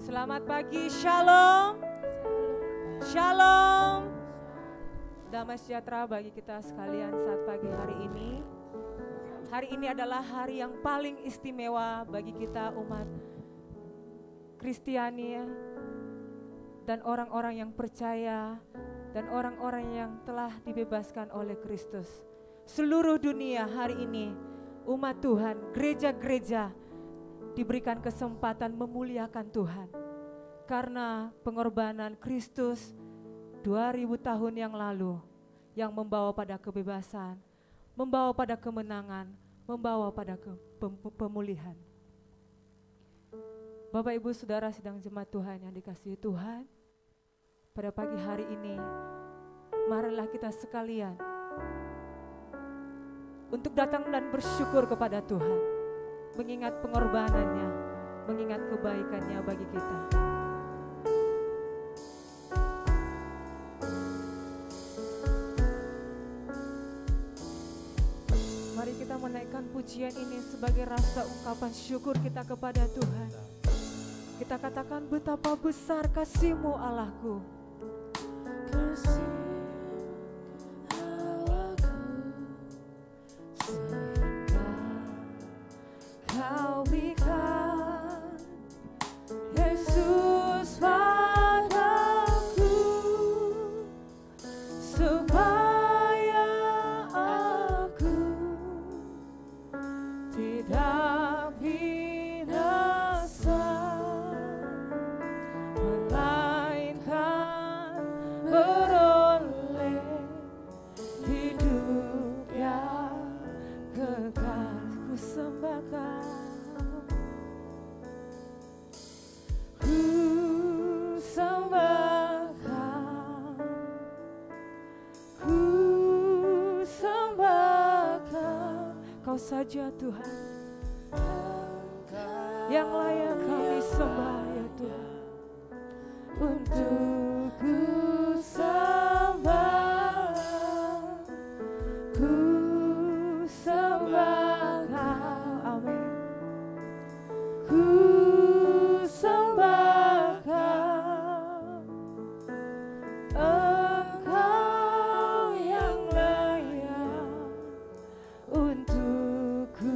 Selamat pagi, shalom. Shalom. Damai sejahtera bagi kita sekalian saat pagi hari ini. Hari ini adalah hari yang paling istimewa bagi kita umat Kristiani dan orang-orang yang percaya dan orang-orang yang telah dibebaskan oleh Kristus. Seluruh dunia hari ini umat Tuhan, gereja-gereja diberikan kesempatan memuliakan Tuhan. Karena pengorbanan Kristus 2000 tahun yang lalu yang membawa pada kebebasan, membawa pada kemenangan, membawa pada pemulihan. Bapak Ibu Saudara sidang jemaat Tuhan yang dikasihi Tuhan, pada pagi hari ini marilah kita sekalian untuk datang dan bersyukur kepada Tuhan, mengingat pengorbanannya, mengingat kebaikannya bagi kita. Mari kita menaikkan pujian ini sebagai rasa ungkapan syukur kita kepada Tuhan. Kita katakan betapa besar kasih-Mu Allahku. Kau berikan Yesus padaku supaya aku tidak binasa, melainkan beroleh hidup yang kekal. Ku sembahkan, ku sembahkan, ku sembahkan. Kau saja Tuhan yang layak kami sembah ya Tuhan. Untuk ku sembah, ku sembahkan, amin. Ku sembahkan Engkau yang layak untuk ku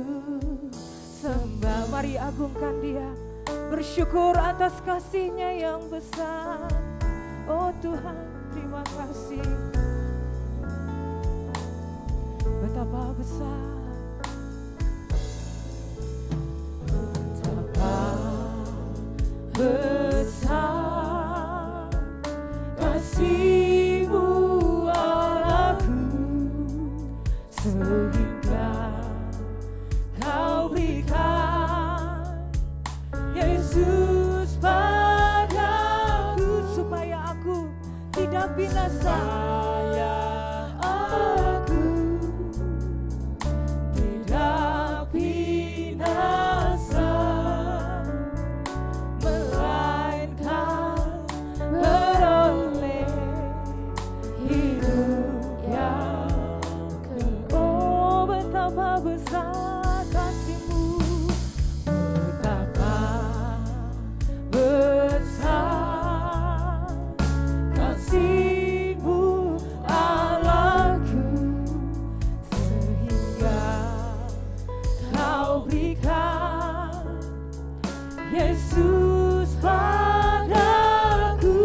sembah. Mari agungkan Dia, bersyukur atas kasih-Nya yang besar. Oh Tuhan, terima kasih. Betapa besar, betapa besar kasih-Mu Allahku, sehingga Kau berikan Yesus padaku supaya aku tidak binasa. Aku tidak binasa, melainkan beroleh hidup yang kekal. Oh betapa besar kasih-Mu, betapa besar kasih-Mu Allahku, sehingga Kau berikan Yesus padaku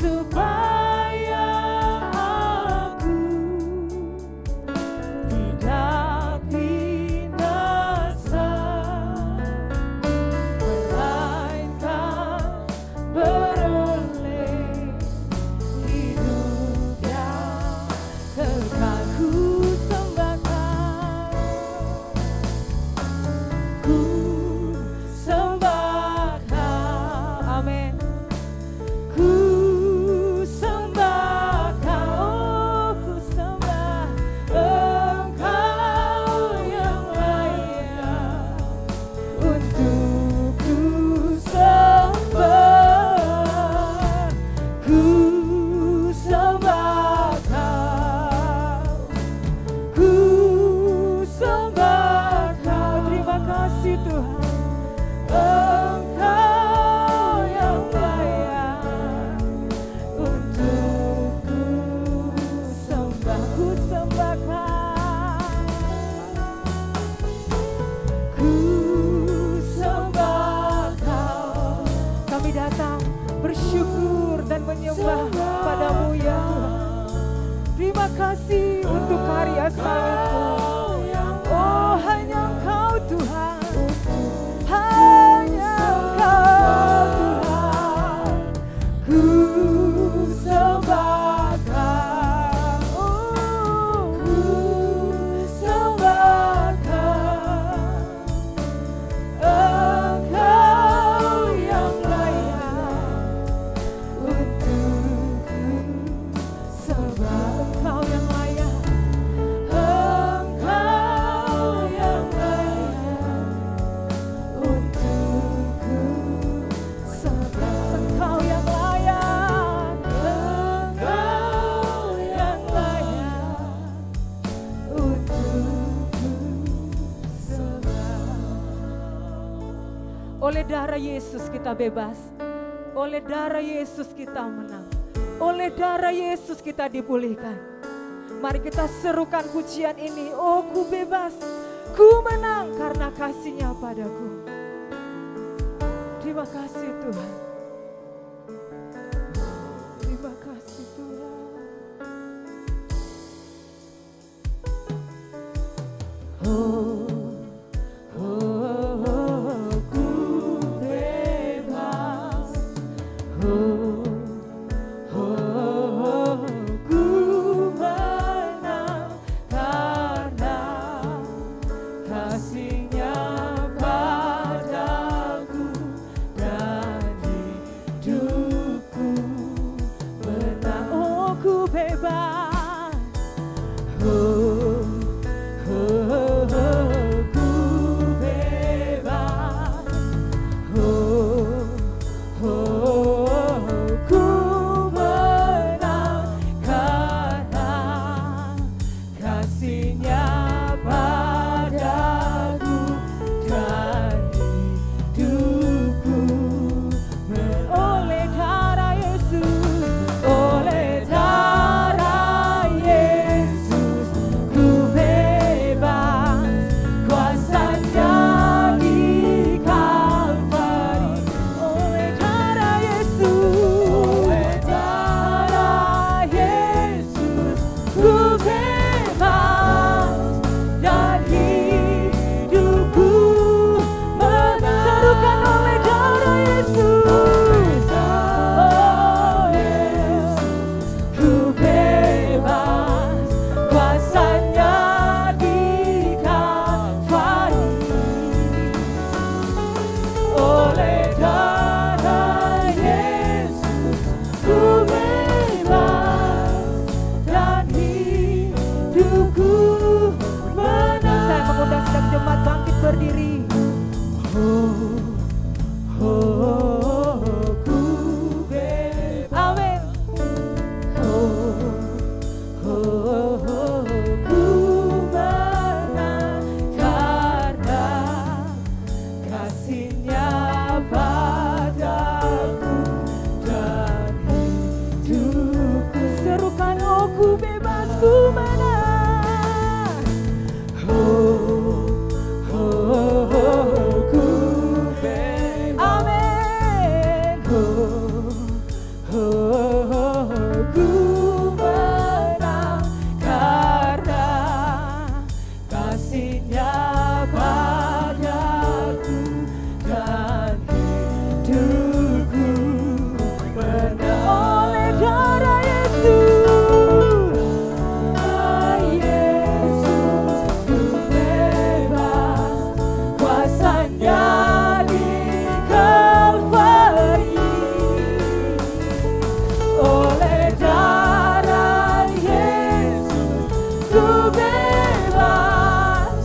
supaya aku tidak binasa, melainkan beroleh hidup yang kekal. Ku sembahkan, ku Oleh darah Yesus kita bebas. Oleh darah Yesus kita menang. Oleh darah Yesus kita dipulihkan. Mari kita serukan pujian ini. Oh, ku bebas, ku menang karena kasih-Nya padaku. Terima kasih Tuhan. Terima kasih Tuhan. Oh, oh, oh, ku bebas. Oh, oh, ku menang karena kasih-Nya padaku dan hidupku menang. Oh, ku bebas. Oh, oh, ku bebas. Oh, oh, ku menang karena kasih-Nya padaku dan hidupku. Oleh darah Yesus, oleh darah Yesus, ku bebas. Kuasa-Nya di Kalvari. Oleh darah Yesus, ku bebas dan hidupku menang. Serukan oleh darah Yesus. Oh Yesus, ku bebas. Kuasa-Nya di Kalvari. Oleh darah Yesus, ku bebas dan hidupku menang. Saya mengundang sedang jemaat bangkit berdiri. Oh, oh, ku bebas. Amin. Oh, oh, ku menang karena kasih-Nya padaku dan hidupku. Serukan, oh ku bebas, ku menang. Oh, oh, ku bebas. Amin. Oh, oh, ku menang karena kasih-Nya padaku dan hidupku menang. Oleh darah Yesus, Yesus, ku bebas. Kuasa-Nya di Kalvari. Oleh darah Yesus, ku bebas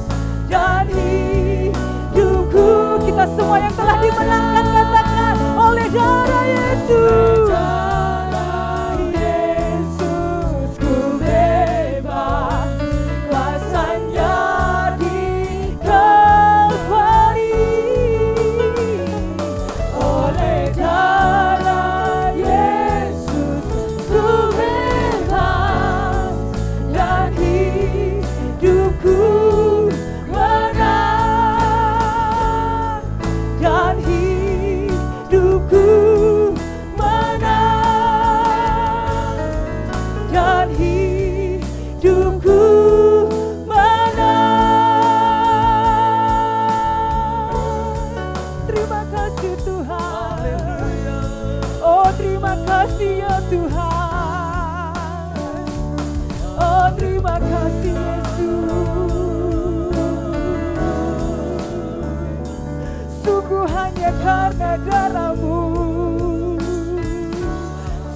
dan hidupku. Kita semua yang telah dimenangkan katakan, oleh darah Yesus. Darah Yesus, ku bebas. Kuasa-Nya di Kalvari. Oleh darah Yesus, ku bebas dan hidupku menang. Dan hidupku menang. Dan hidupku menang. Terima kasih Tuhan. Oh terima kasih ya Tuhan. Oh terima kasih Yesus. Sungguh hanya karena darah-Mu,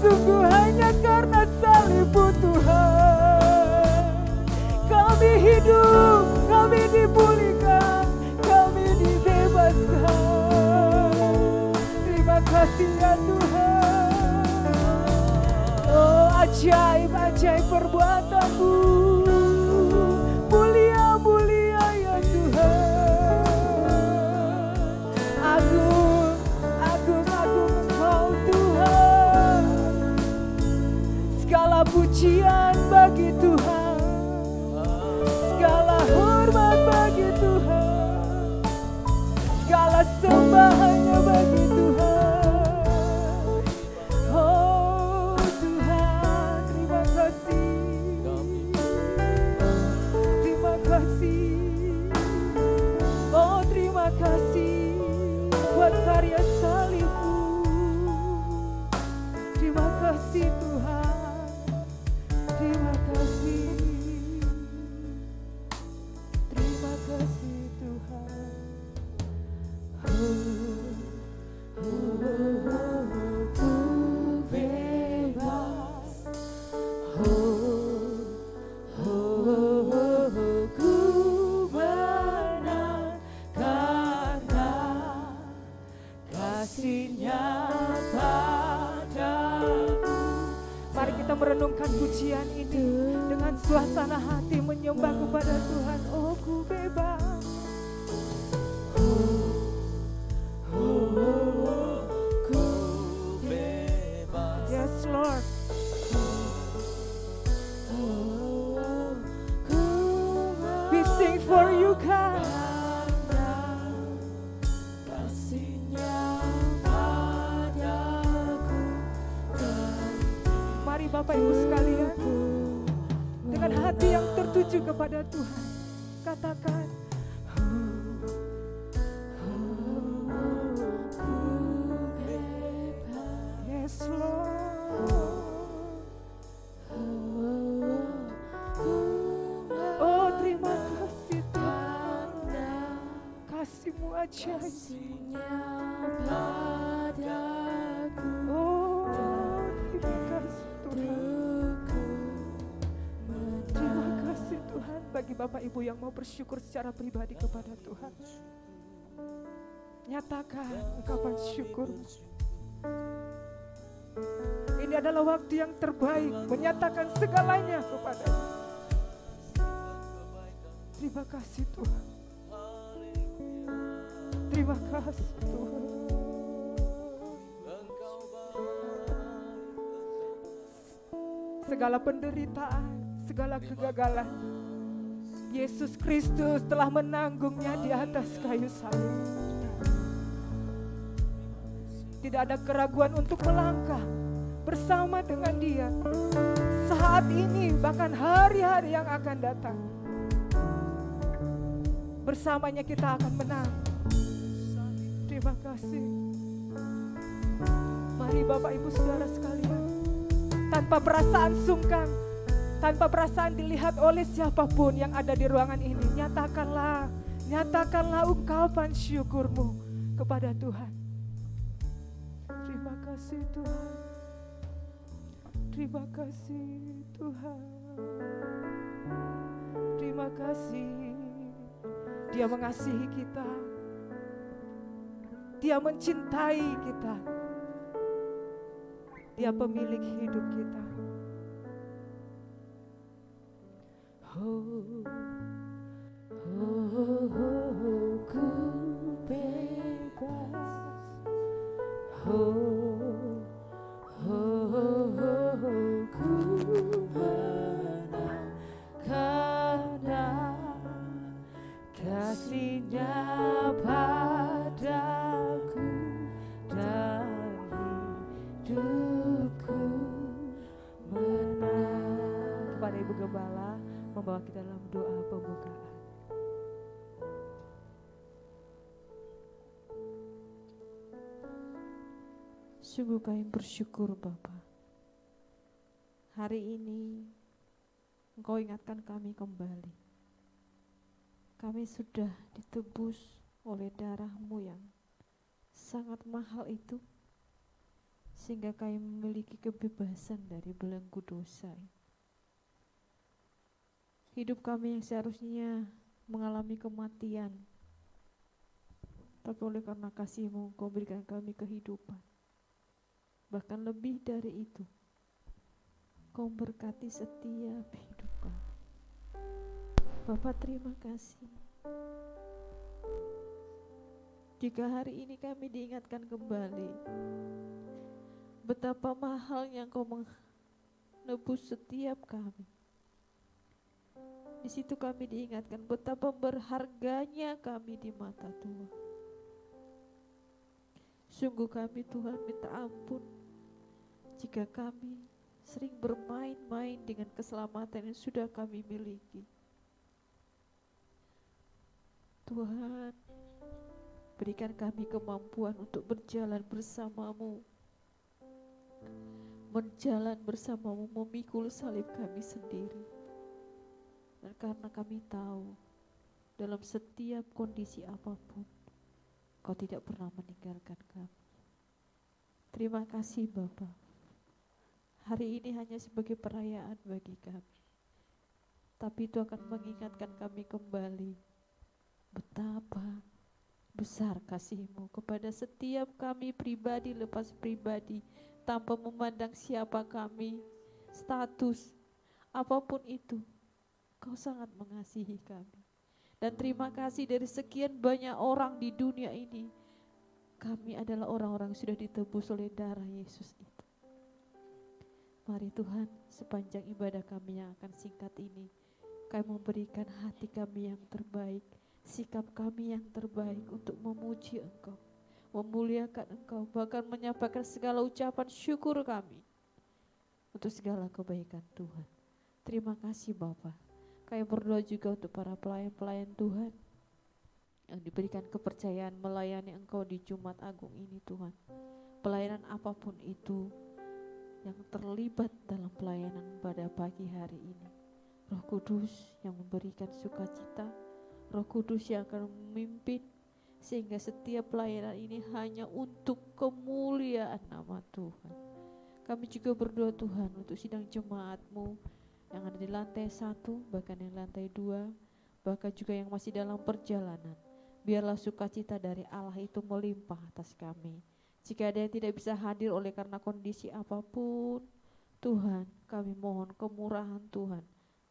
sungguh hanya karena salib-Mu Tuhan, kami hidup, kami dipulihkan, kami dibebaskan. Terima kasih ya Tuhan. Oh ajaib, ajaib perbuatan-Mu, mulia, mulia ya Tuhan. Agung sembah hanya bagi Tuhan. Oh Tuhan, terima kasih. Terima kasih. Oh terima kasih buat karya salib-Mu. Terima kasih Tuhan. Terima kasih. Terima kasih Tuhan. Ku bebas. Ku menang karena kasih-Nya padaku. Mari kita merenungkan pujian ini dengan suasana hati menyembah kepada Tuhan. Oh ku bebas. Ku bebas. Yes Lord. We sing for you God. Mari Bapak Ibu sekalian, dengan hati yang tertuju kepada Tuhan, katakan, yes Lord. Oh terima kasih Tuhan, kasih-Mu ajaib. Oh terima kasih Tuhan. Terima kasih Tuhan. Bagi Bapak Ibu yang mau bersyukur secara pribadi kepada Tuhan, nyatakan ungkapan syukur. Ini adalah waktu yang terbaik menyatakan segalanya kepada-Mu. Terima kasih Tuhan. Terima kasih Tuhan. Segala penderitaan, segala kegagalan, Yesus Kristus telah menanggungnya di atas kayu salib. Tidak ada keraguan untuk melangkah bersama dengan Dia saat ini, bahkan hari-hari yang akan datang. Bersamanya kita akan menang. Terima kasih. Mari Bapak Ibu Saudara sekalian, tanpa perasaan sungkan, tanpa perasaan dilihat oleh siapapun yang ada di ruangan ini, nyatakanlah ungkapan syukur-Mu kepada Tuhan. Terima kasih Tuhan. Terima kasih Tuhan. Terima kasih. Dia mengasihi kita. Dia mencintai kita. Dia pemilik hidup kita. Ku bebas. Ku menang karena kasih-Nya padaku dan hidupku menang. Kepada Ibu Gembala membawa kita dalam doa pembukaan. Sungguh kami bersyukur Bapa. Hari ini Engkau ingatkan kami kembali. Kami sudah ditebus oleh darah-Mu yang sangat mahal itu, sehingga kami memiliki kebebasan dari belenggu dosa. Hidup kami yang seharusnya mengalami kematian, tapi oleh karena kasih-Mu Engkau berikan kami kehidupan. Bahkan lebih dari itu, Kau berkati setiap hidup kami. Bapa, terima kasih. Jika hari ini kami diingatkan kembali betapa mahalnya Engkau menebus setiap kami. Di situ kami diingatkan betapa berharganya kami di mata Tuhan. Sungguh kami Tuhan minta ampun jika kami sering bermain-main dengan keselamatan yang sudah kami miliki. Tuhan, berikan kami kemampuan untuk berjalan bersama-Mu, berjalan bersama-Mu, memikul salib kami sendiri. Dan karena kami tahu dalam setiap kondisi apapun, Kau tidak pernah meninggalkan kami. Terima kasih Bapa. Hari ini hanya sebagai perayaan bagi kami, tapi itu akan mengingatkan kami kembali betapa besar kasih-Mu kepada setiap kami pribadi lepas pribadi, tanpa memandang siapa kami, status, apapun itu. Kau sangat mengasihi kami. Dan terima kasih dari sekian banyak orang di dunia ini, kami adalah orang-orang yang sudah ditebus oleh darah Yesus itu. Mari Tuhan, sepanjang ibadah kami yang akan singkat ini, kami memberikan hati kami yang terbaik, sikap kami yang terbaik untuk memuji Engkau, memuliakan Engkau, bahkan menyampaikan segala ucapan syukur kami untuk segala kebaikan Tuhan. Terima kasih Bapa. Kami berdoa juga untuk para pelayan-pelayan Tuhan yang diberikan kepercayaan melayani Engkau di Jumat Agung ini Tuhan. Pelayanan apapun itu yang terlibat dalam pelayanan pada pagi hari ini, Roh Kudus yang memberikan sukacita, Roh Kudus yang akan memimpin, sehingga setiap pelayanan ini hanya untuk kemuliaan nama Tuhan. Kami juga berdoa Tuhan untuk sidang jemaat-Mu yang ada di lantai 1, bahkan yang lantai 2, bahkan juga yang masih dalam perjalanan. Biarlah sukacita dari Allah itu melimpah atas kami. Jika ada yang tidak bisa hadir oleh karena kondisi apapun, Tuhan, kami mohon kemurahan Tuhan,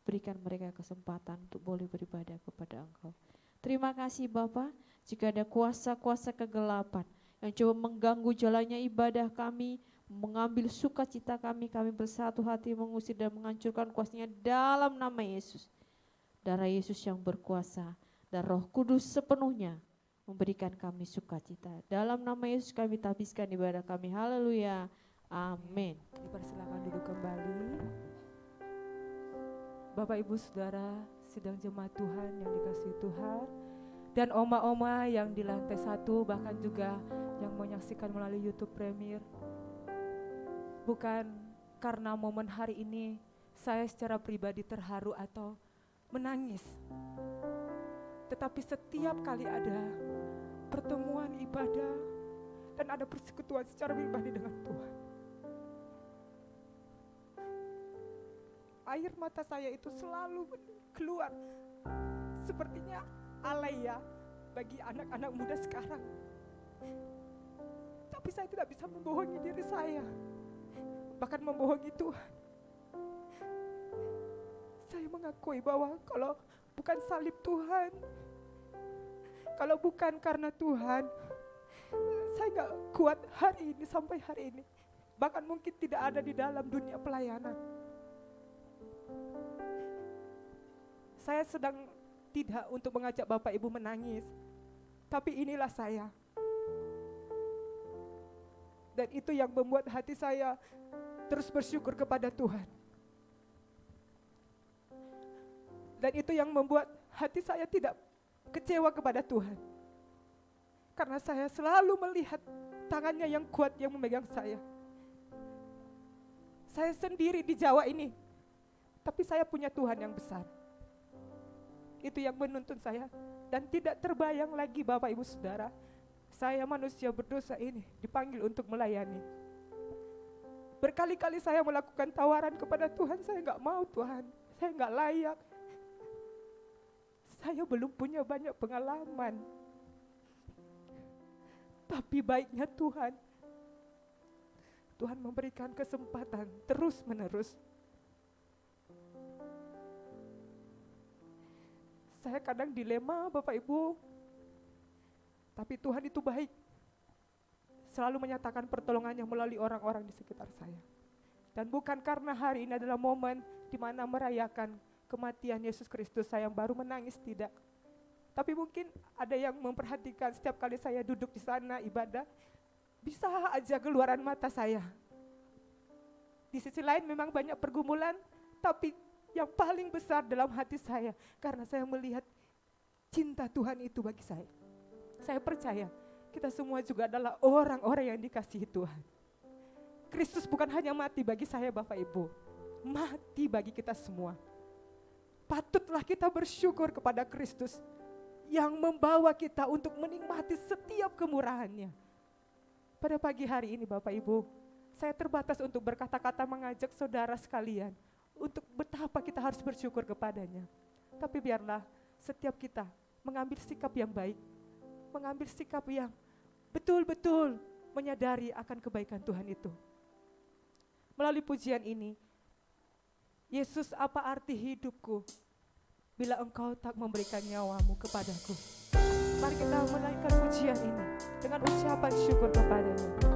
berikan mereka kesempatan untuk boleh beribadah kepada Engkau. Terima kasih Bapa. Jika ada kuasa-kuasa kegelapan yang coba mengganggu jalannya ibadah kami, mengambil sukacita kami bersatu hati mengusir dan menghancurkan kuasanya dalam nama Yesus. Darah Yesus yang berkuasa dan Roh Kudus sepenuhnya memberikan kami sukacita. Dalam nama Yesus kami tabiskan ibadah kami. Haleluya. Amin. Dipersilakan duduk kembali. Bapak Ibu Saudara, sidang jemaat Tuhan yang dikasihi Tuhan, dan oma-oma yang di lantai 1, bahkan juga yang menyaksikan melalui YouTube Premier. Bukan karena momen hari ini saya secara pribadi terharu atau menangis, tetapi setiap kali ada pertemuan ibadah dan ada persekutuan secara pribadi dengan Tuhan, air mata saya itu selalu keluar. Sepertinya alay ya bagi anak-anak muda sekarang, tapi saya tidak bisa membohongi diri saya, bahkan membohongi Tuhan. Saya mengakui bahwa kalau bukan salib Tuhan, kalau bukan karena Tuhan, saya gak kuat hari ini sampai hari ini. Bahkan mungkin tidak ada di dalam dunia pelayanan. Saya sedang tidak untuk mengajak Bapak Ibu menangis, tapi inilah saya. Dan itu yang membuat hati saya terus bersyukur kepada Tuhan. Dan itu yang membuat hati saya tidak kecewa kepada Tuhan. Karena saya selalu melihat tangannya yang kuat yang memegang saya. Saya sendiri di Jawa ini, tapi saya punya Tuhan yang besar. Itu yang menuntun saya. Dan tidak terbayang lagi Bapak Ibu Saudara, saya manusia berdosa ini dipanggil untuk melayani. Berkali-kali saya melakukan tawaran kepada Tuhan, saya gak mau Tuhan, saya gak layak. Saya belum punya banyak pengalaman. Tapi baiknya Tuhan, Tuhan memberikan kesempatan terus menerus. Saya kadang dilema Bapak Ibu, tapi Tuhan itu baik. Selalu menyatakan pertolongannya melalui orang-orang di sekitar saya. Dan bukan karena hari ini adalah momen di mana merayakan kematian Yesus Kristus saya yang baru menangis, tidak. Tapi mungkin ada yang memperhatikan setiap kali saya duduk di sana ibadah, bisa aja keluaran mata saya. Di sisi lain memang banyak pergumulan, tapi yang paling besar dalam hati saya karena saya melihat cinta Tuhan itu bagi saya. Saya percaya kita semua juga adalah orang-orang yang dikasihi Tuhan. Kristus bukan hanya mati bagi saya Bapak Ibu, mati bagi kita semua. Patutlah kita bersyukur kepada Kristus yang membawa kita untuk menikmati setiap kemurahannya. Pada pagi hari ini Bapak Ibu, saya terbatas untuk berkata-kata mengajak saudara sekalian untuk betapa kita harus bersyukur kepadanya. Tapi biarlah setiap kita mengambil sikap yang baik, mengambil sikap yang betul-betul menyadari akan kebaikan Tuhan itu. Melalui pujian ini, Yesus, apa arti hidupku bila Engkau tak memberikan nyawamu kepadaku? Mari kita menaikkan pujian ini dengan ucapan syukur kepadanya.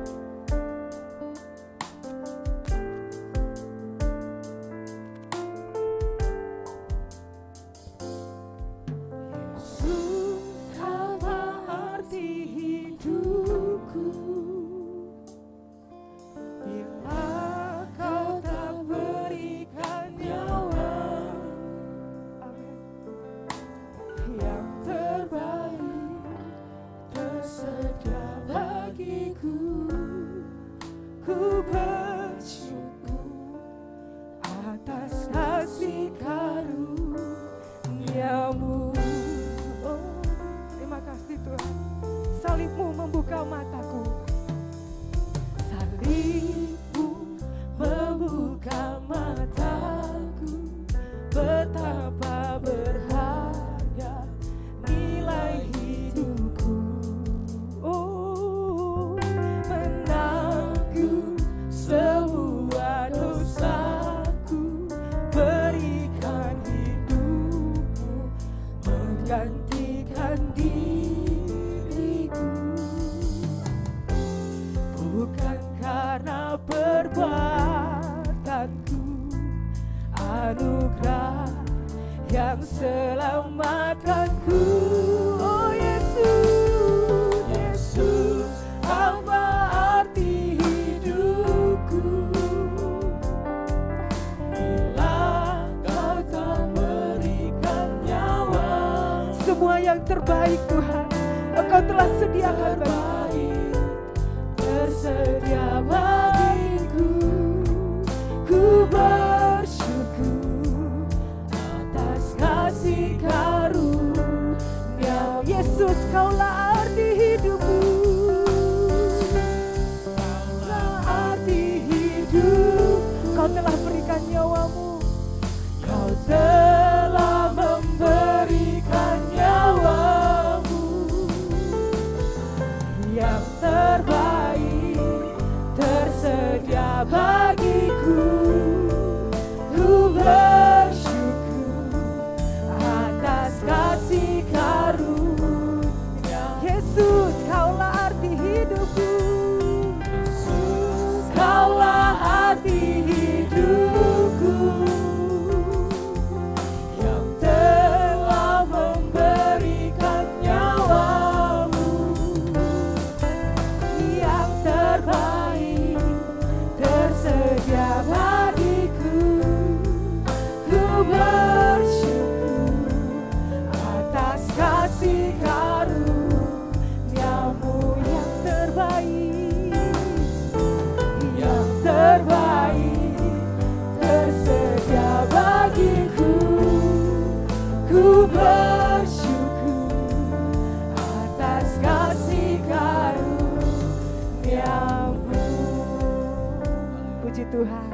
Tuhan,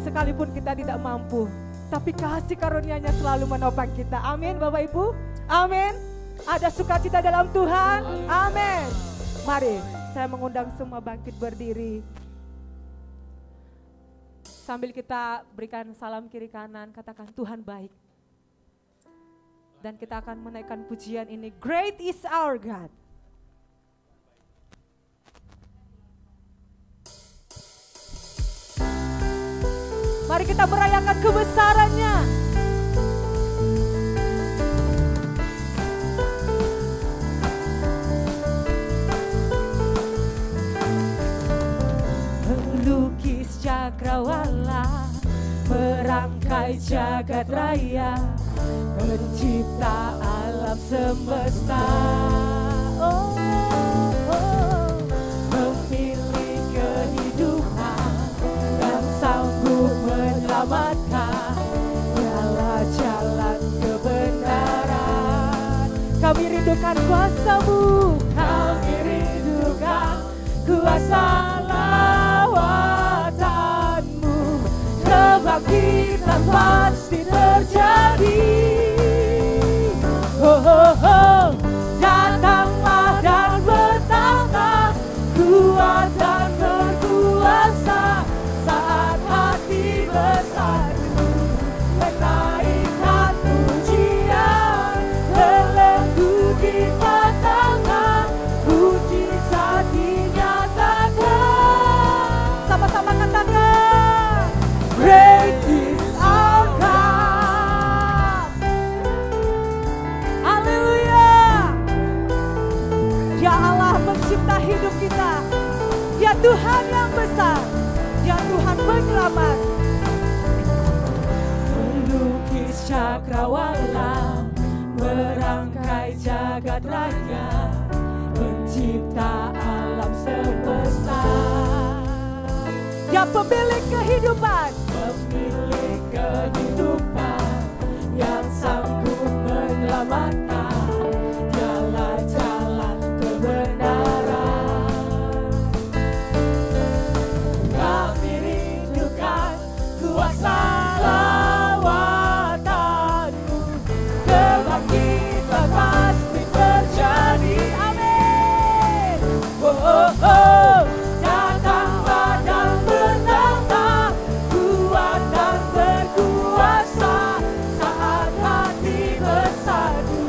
sekalipun kita tidak mampu, tapi kasih karunia-Nya selalu menopang kita. Amin Bapak Ibu, amin. Ada sukacita dalam Tuhan, amin. Mari saya mengundang semua bangkit berdiri. Sambil kita berikan salam kiri kanan, katakan Tuhan baik. Dan kita akan menaikkan pujian ini, Great is our God. Mari kita merayakan kebesaran-Nya. merangkai jagat raya, pencipta alam semesta. Oh, oh, memilih kehidupan dan sanggup menyelamatkan. Dialah jalan kebenaran. Kami rindukan kuasa-Mu, kami rindukan kuasa lawatan-Mu. Kebangkitan pasti terjadi. Oh, oh, oh. Datanglah dan bertambah kuat dan berkuasa saat hati bersatu menaikkan pujian, belenggu dipatahkan, mujizat dinyatakan. Sama-sama katakan, great is our God. Haleluya. Dia Allah pencipta hidup kita. Dia Tuhan yang besar. Dia Tuhan penyelamat. Melukis cakrawala, merangkai jagat raya, pencipta alam semesta. Dia pemilik kehidupan, pemilik kehidupan yang sanggup menyelamatkan. Dialah jalan kebenaran. Kami rindukan kuasa lawatan-Mu. Kebangkitan pasti terjadi. Amin. Oh, oh, oh. Datanglah dan bertambah kuat dan berkuasa saat hati bersatu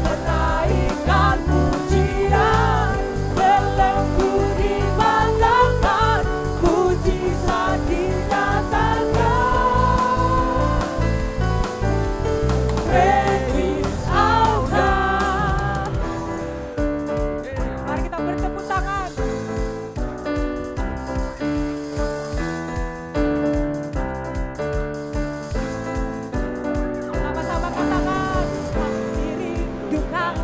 menaikkan pujian, belenggu dipatahkan, mujizat dinyatakan. Great is our God. Mari kita bertepuk tangan. Sama-sama katakan, kami rindukan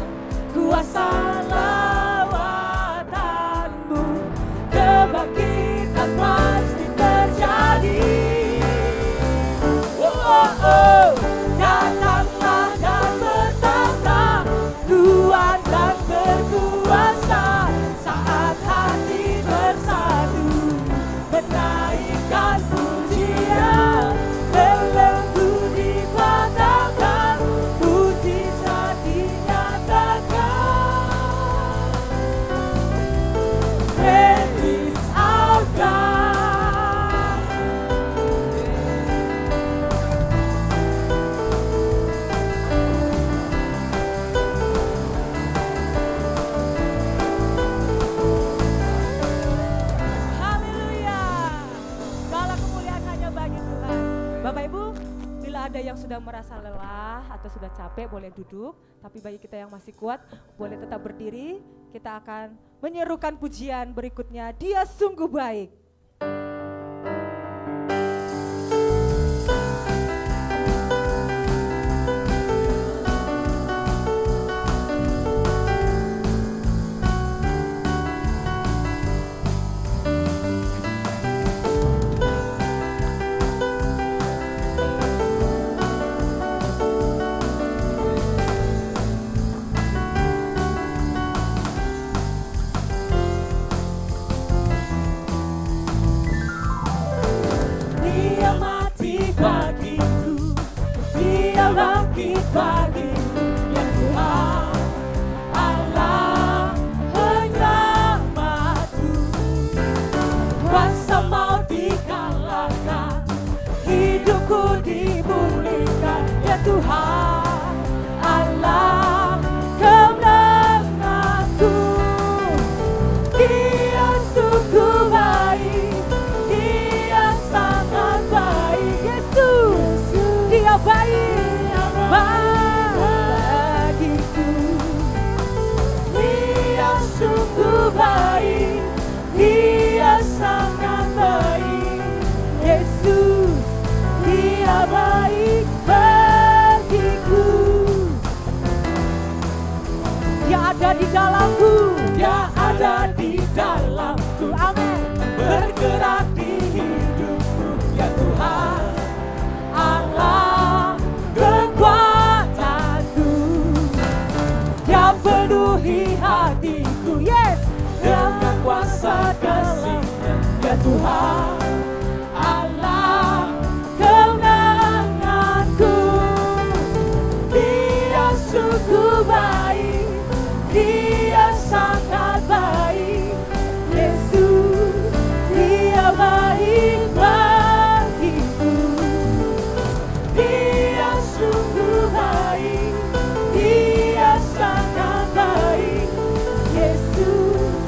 kuasa lawatan-Mu. Kebangkitan pasti terjadi. Oh, oh, oh. Datanglah dan bertambah kuat dan berkuasa saat hati bersatu menaikkan pujian, belenggu dipatahkan, mujizat dinyatakan. Great is our God. Haleluya. Segala kemuliaan hanya bagi Tuhan. Bapak Ibu, bila ada yang sudah merasa lelah atau sudah capek boleh duduk. Tapi bagi kita yang masih kuat boleh tetap berdiri. Kita akan menyerukan pujian berikutnya. Dia sungguh baik. kuasa kasih-Nya, ya Tuhan Allah kemenanganku. Dia sungguh baik, Dia sangat baik. Yesus, Dia baik bagiku. Dia sungguh baik, Dia sangat baik. Yesus,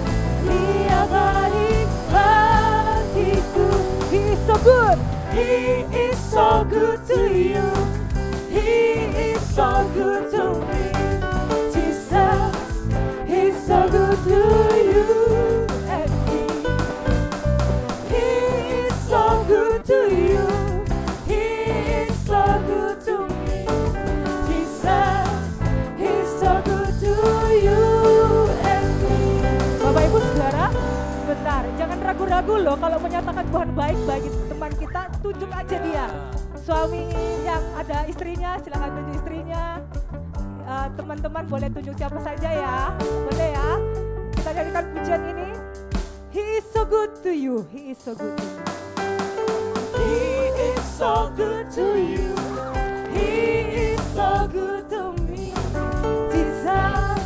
Dia baik bagiku. He is so good. He is so good to you. He is so good to me. Jesus, He's so good to you and me. He is so good to you. He is so good to me. Jesus, He's so good to you and me. Bapak Ibu Saudara, bentar, jangan ragu-ragu loh kalau menyatakan Tuhan baik bagi teman kita, tunjuk aja dia. Suami yang ada istrinya, silakan tunjuk istrinya. Teman-teman boleh tunjuk siapa saja ya, boleh ya. Kita nyanyikan pujian ini. He is so good to you. He is so good to you. He is so good to you. He is so good to me. Jesus,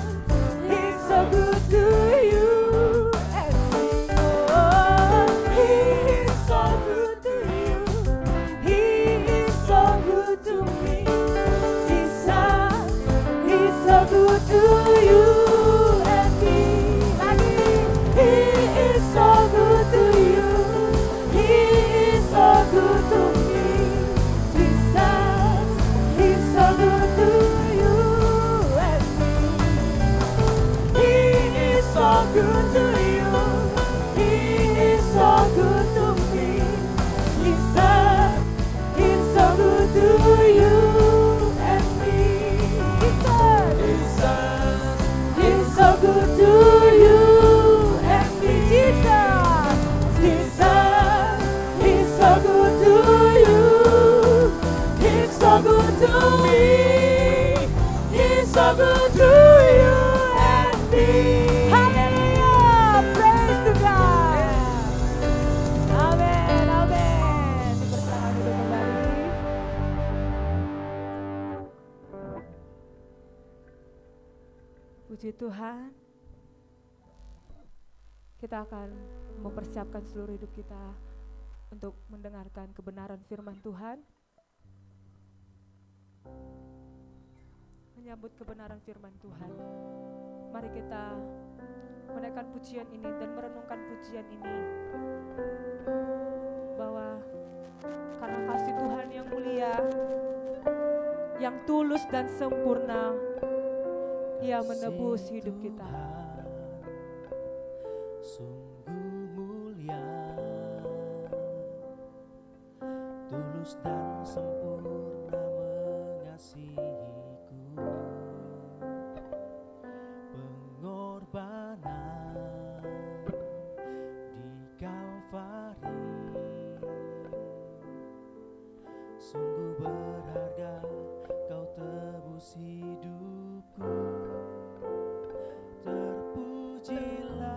He's so good to you and me. Oh, He is so good to you. He is so good to me. Jesus, He's so good to you and me. Lagi, He is so good to you. He is so good to me. Jesus, He's so good to you and me. He is so good to you. He is so good to me. Jesus, He's so good to you and me. Jesus, He's so good to you and me. Jesus, Jesus, He's so good to you. He's so good to me. He's so good to you and me. Hallelujah, praise to God. Amin, amin. Dipersilakan duduk kembali. Puji Tuhan. Kita akan mempersiapkan seluruh hidup kita untuk mendengarkan kebenaran firman Tuhan. Menyambut kebenaran firman Tuhan. Mari kita menaikkan pujian ini dan merenungkan pujian ini. Bahwa karena kasih Tuhan yang mulia, yang tulus dan sempurna, Dia menebus hidup kita. Sungguh mulia, tulus dan sempurna mengasihiku. Pengorbanan di Kalvari sungguh berharga, Kau tebus hidupku. Terpujilah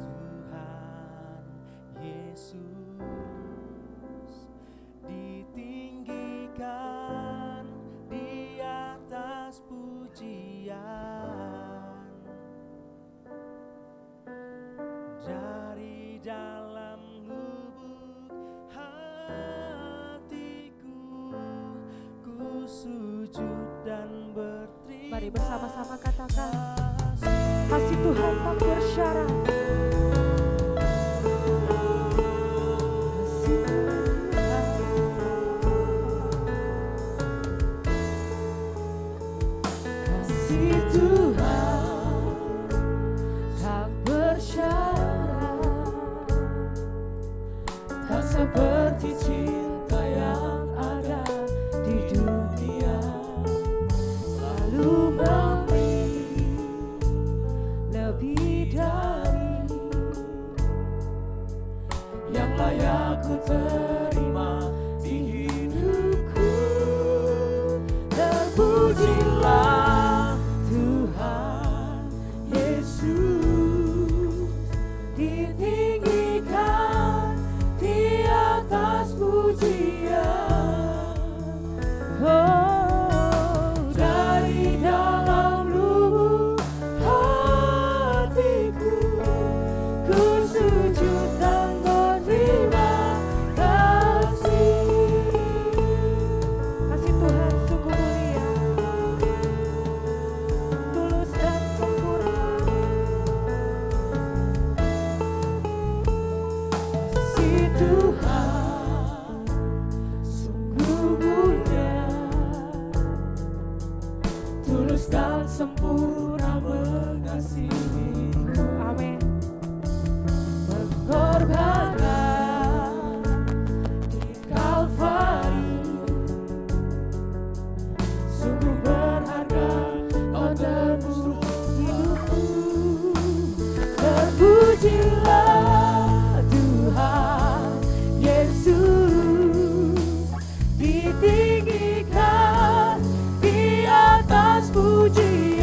Tuhan Yesus, ditinggikan di atas pujian. Dari dalam lubuk hatiku, ku sujud dan berterima. Mari bersama-sama katakan, kasih Tuhan tak bersyarat. Kasih Tuhan tak bersyarat, tak seperti cinta yang ada di dunia. Lalu lebih dari yang layak ku terima di hidupku. Terpujilah Tuhan. tulus dan sempurna mengasihiku. Amin. Pengorbanan di Kalvari sungguh berharga, kau tebus hidupku. Terpujilah Tuhan Yesus, ditinggikan di atas pujian.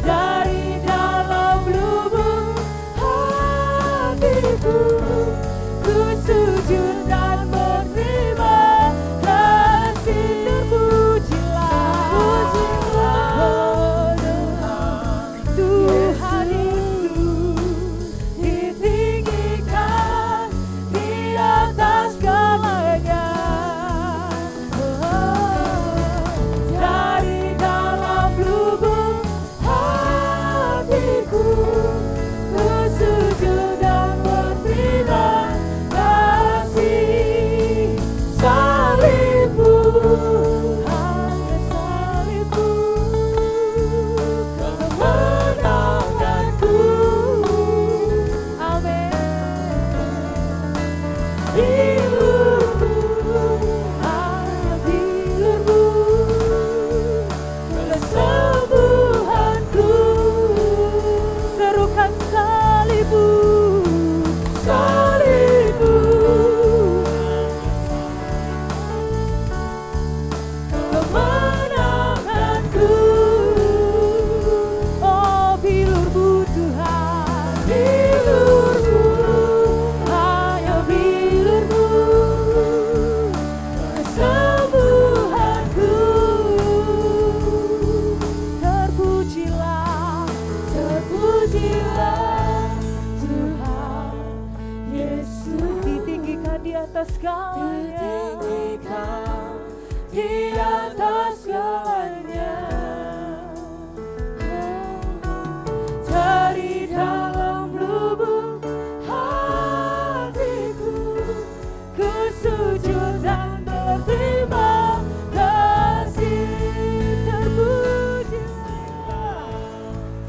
Dari dalam lubuk hatiku, ku sujud dan berterima kasih. Terpujilah Tuhan Yesus, ditinggikan di atas segalanya. Dari dalam lubuk hatiku, ku sujud dan berterima kasih. Salibmu, hanya salibmu, kemenanganku. Amin. Bilurmu, hanya bilurmu, kesembuhanku. Serukan salibmu, salibmu, kemenanganku. Oh, bilurmu Tuhan, bilurmu, hanya bilurmu, kesembuhanku. Terpujilah, terpujilah Tuhan Yesus, ditinggikan di atas segalanya, ditinggikan di atas segalanya. Dari dalam lubuk hatiku, ku sujud dan berterima kasih. Terpujilah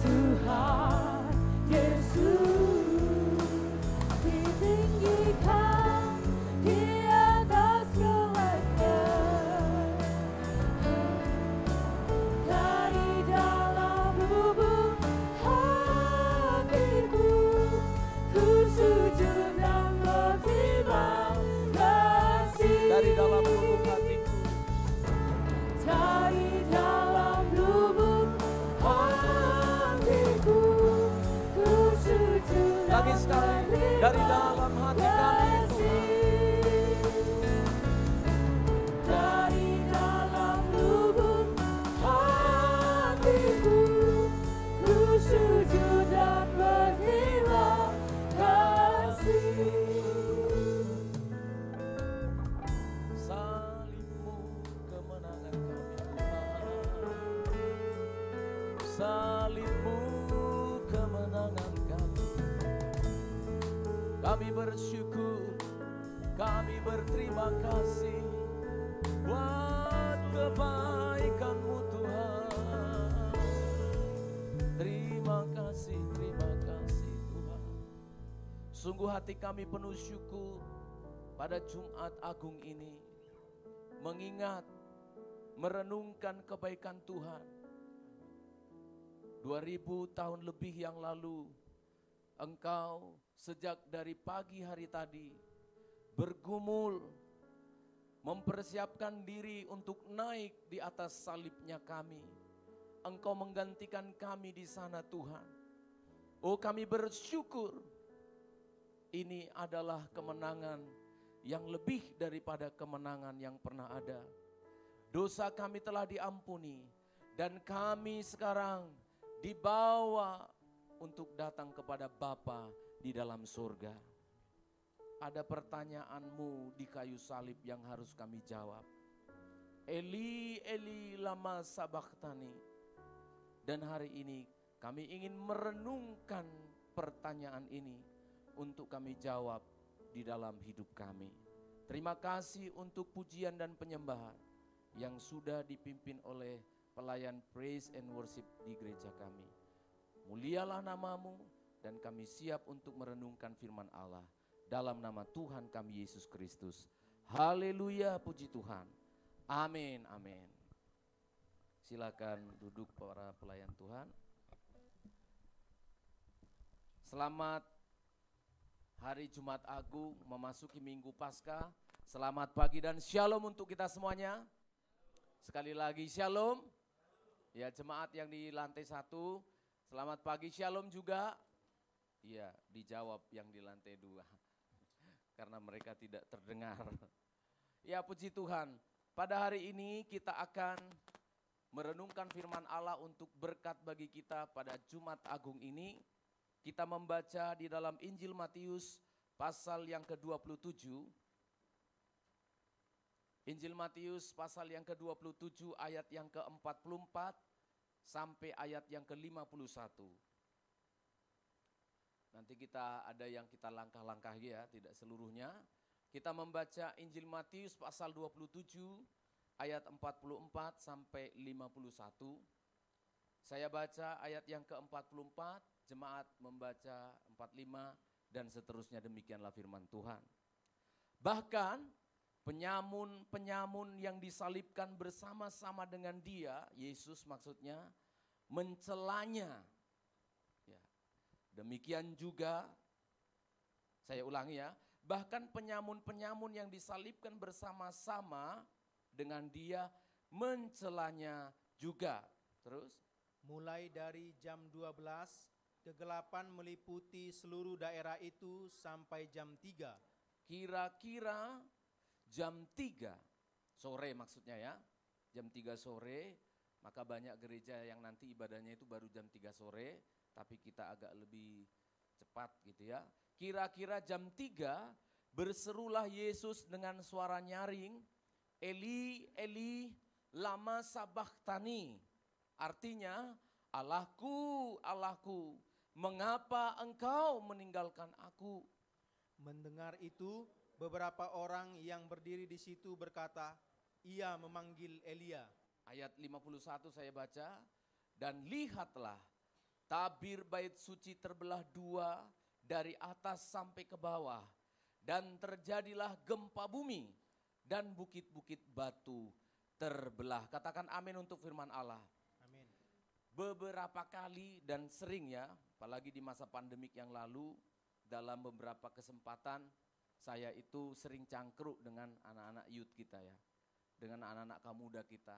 Tuhan Yesus, ditinggikan di atas segalanya. Dari dalam lubuk hatiku, ku sujud dan berterima kasih. Dari dalam lubuk hatiku, Dari dalam lubuk hatiku, ku sujud lagi dan sekali, dari dalam hati kami Tuhan. Dari dalam lubuk hatiku, ku sujud dan berterima kasih. Salibmu kemenangan kami Tuhan. Salibmu kemenangan kami. Kami bersyukur, kami berterima kasih buat kebaikan-Mu Tuhan. Terima kasih Tuhan. Sungguh hati kami penuh syukur pada Jumat Agung ini, mengingat, merenungkan kebaikan Tuhan. 2000 tahun lebih yang lalu, Engkau sejak dari pagi hari tadi bergumul, mempersiapkan diri untuk naik di atas salibnya kami. Engkau menggantikan kami di sana Tuhan. Oh, kami bersyukur, ini adalah kemenangan yang lebih daripada kemenangan yang pernah ada. Dosa kami telah diampuni dan kami sekarang dibawa untuk datang kepada Bapa di dalam surga. Ada pertanyaanmu di kayu salib yang harus kami jawab. Eli, Eli, lama sabachthani. Dan hari ini kami ingin merenungkan pertanyaan ini untuk kami jawab di dalam hidup kami. Terima kasih untuk pujian dan penyembahan. yang sudah dipimpin oleh pelayan praise and worship di gereja kami. Mulialah namamu dan kami siap untuk merenungkan firman Allah dalam nama Tuhan kami Yesus Kristus. Haleluya, puji Tuhan. Amin, amin. Silakan duduk para pelayan Tuhan. Selamat hari Jumat Agung memasuki Minggu Paskah. Selamat pagi dan shalom untuk kita semuanya. Sekali lagi shalom. Ya, jemaat yang di lantai 1, selamat pagi shalom juga. Iya, dijawab yang di lantai 2. Karena mereka tidak terdengar. Ya, puji Tuhan. Pada hari ini kita akan merenungkan firman Allah untuk berkat bagi kita pada Jumat Agung ini. Kita membaca di dalam Injil Matius pasal yang ke-27. Injil Matius pasal yang ke-27 ayat yang ke-44 sampai ayat yang ke-51. Nanti kita ada yang kita langkah-langkahi ya, tidak seluruhnya. Kita membaca Injil Matius pasal 27 ayat 44 sampai 51. Saya baca ayat yang ke-44, jemaat membaca 45 dan seterusnya, demikianlah firman Tuhan. Bahkan penyamun-penyamun yang disalibkan bersama-sama dengan dia, Yesus maksudnya, mencelanya. Ya. Demikian juga, saya ulangi ya, bahkan penyamun-penyamun yang disalibkan bersama-sama dengan dia mencelanya juga. Terus? Mulai dari jam 12, kegelapan meliputi seluruh daerah itu sampai jam 3. Kira-kira jam 3 sore maksudnya ya, jam 3 sore, maka banyak gereja yang nanti ibadahnya itu baru jam 3 sore, tapi kita agak lebih cepat gitu ya. Kira-kira jam 3 berserulah Yesus dengan suara nyaring, Eli, Eli, lama sabachthani. Artinya, Allahku, Allahku, mengapa engkau meninggalkan aku? Mendengar itu, beberapa orang yang berdiri di situ berkata, ia memanggil Elia. Ayat 51 saya baca, dan lihatlah tabir bait suci terbelah 2 dari atas sampai ke bawah, dan terjadilah gempa bumi dan bukit-bukit batu terbelah. Katakan amin untuk firman Allah. Amin. Beberapa kali dan sering ya, apalagi di masa pandemik yang lalu, dalam beberapa kesempatan saya itu sering cangkruk dengan anak-anak youth kita ya, dengan anak-anak kaum muda kita.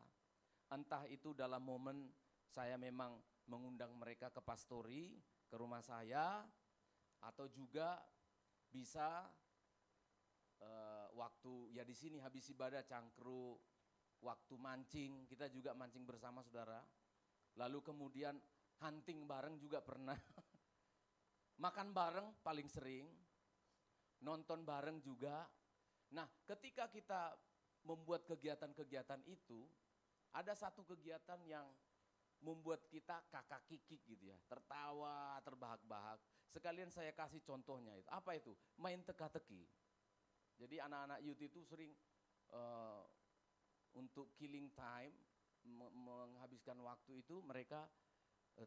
Entah itu dalam momen saya memang mengundang mereka ke pastori, ke rumah saya, atau juga bisa waktu ya di sini habis ibadah cangkruk, waktu mancing, kita juga mancing bersama saudara. Lalu kemudian hunting bareng juga pernah. Makan bareng paling sering, nonton bareng juga. Nah, ketika kita membuat kegiatan-kegiatan itu, ada satu kegiatan yang membuat kita kakak kikik gitu ya, tertawa, terbahak-bahak. Sekalian saya kasih contohnya itu. Apa itu? Main teka-teki. Jadi anak-anak youth itu sering untuk killing time, menghabiskan waktu itu mereka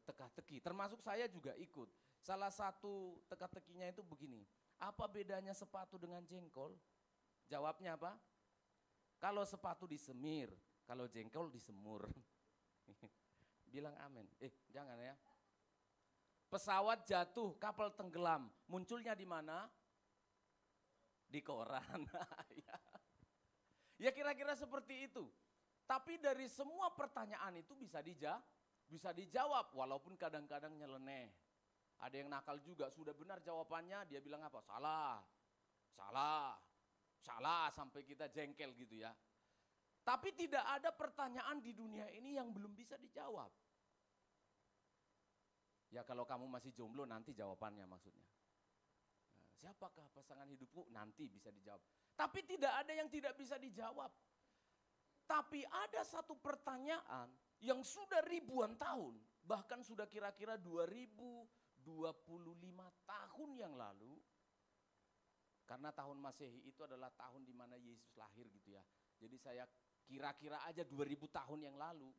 teka-teki. Termasuk saya juga ikut. Salah satu teka-tekinya itu begini, apa bedanya sepatu dengan jengkol? Jawabnya apa? Kalau sepatu disemir, kalau jengkol disemur. Bilang amin. Jangan ya. Pesawat jatuh, kapal tenggelam. Munculnya di mana? Di koran. Ya kira-kira seperti itu. Tapi dari semua pertanyaan itu bisa dijawab, walaupun kadang-kadang nyeleneh. Ada yang nakal juga, sudah benar jawabannya, dia bilang apa? Salah, salah, salah, sampai kita jengkel gitu ya. Tapi tidak ada pertanyaan di dunia ini yang belum bisa dijawab. Ya kalau kamu masih jomblo nanti jawabannya maksudnya. Nah, siapakah pasangan hidupku? Nanti bisa dijawab. Tapi tidak ada yang tidak bisa dijawab. Tapi ada satu pertanyaan yang sudah ribuan tahun, bahkan sudah kira-kira 2025 tahun yang lalu, karena tahun Masehi itu adalah tahun di mana Yesus lahir gitu ya. Jadi saya Kira-kira aja 2000 tahun yang lalu.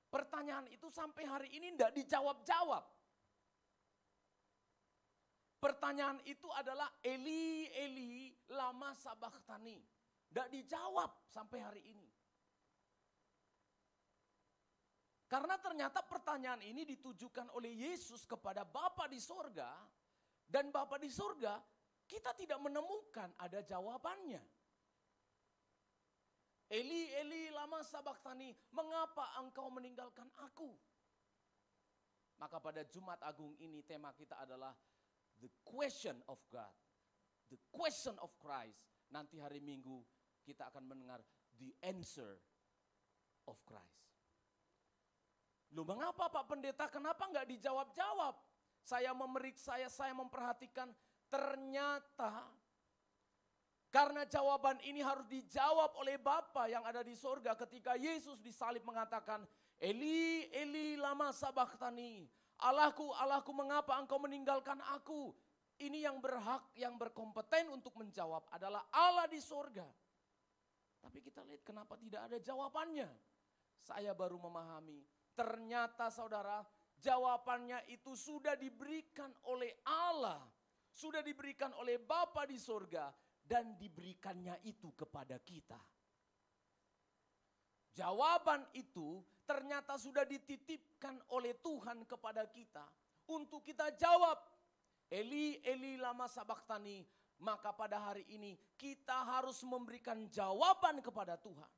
Pertanyaan itu sampai hari ini tidak dijawab-jawab. Pertanyaan itu adalah Eli, Eli, lama sabachthani. Tidak dijawab sampai hari ini. Karena ternyata pertanyaan ini ditujukan oleh Yesus kepada Bapa di sorga. Dan Bapa di sorga kita tidak menemukan ada jawabannya. Eli, Eli, lama sabachthani, mengapa engkau meninggalkan aku? Maka pada Jumat Agung ini tema kita adalah the question of God. The question of Christ. Nanti hari Minggu kita akan mendengar the answer of Christ. Loh, mengapa Pak Pendeta? Kenapa enggak dijawab-jawab? Saya memeriksa, saya memperhatikan, ternyata karena jawaban ini harus dijawab oleh Bapa yang ada di sorga ketika Yesus disalib mengatakan, Eli, Eli, lama sabachthani. Allahku, Allahku, mengapa engkau meninggalkan aku? Ini yang berhak, yang berkompeten untuk menjawab adalah Allah di sorga. Tapi kita lihat kenapa tidak ada jawabannya. Saya baru memahami, ternyata saudara, jawabannya itu sudah diberikan oleh Allah. Sudah diberikan oleh Bapa di sorga. Dan diberikannya itu kepada kita. Jawaban itu ternyata sudah dititipkan oleh Tuhan kepada kita. Untuk kita jawab, Eli, Eli, lama sabachthani. Maka pada hari ini kita harus memberikan jawaban kepada Tuhan.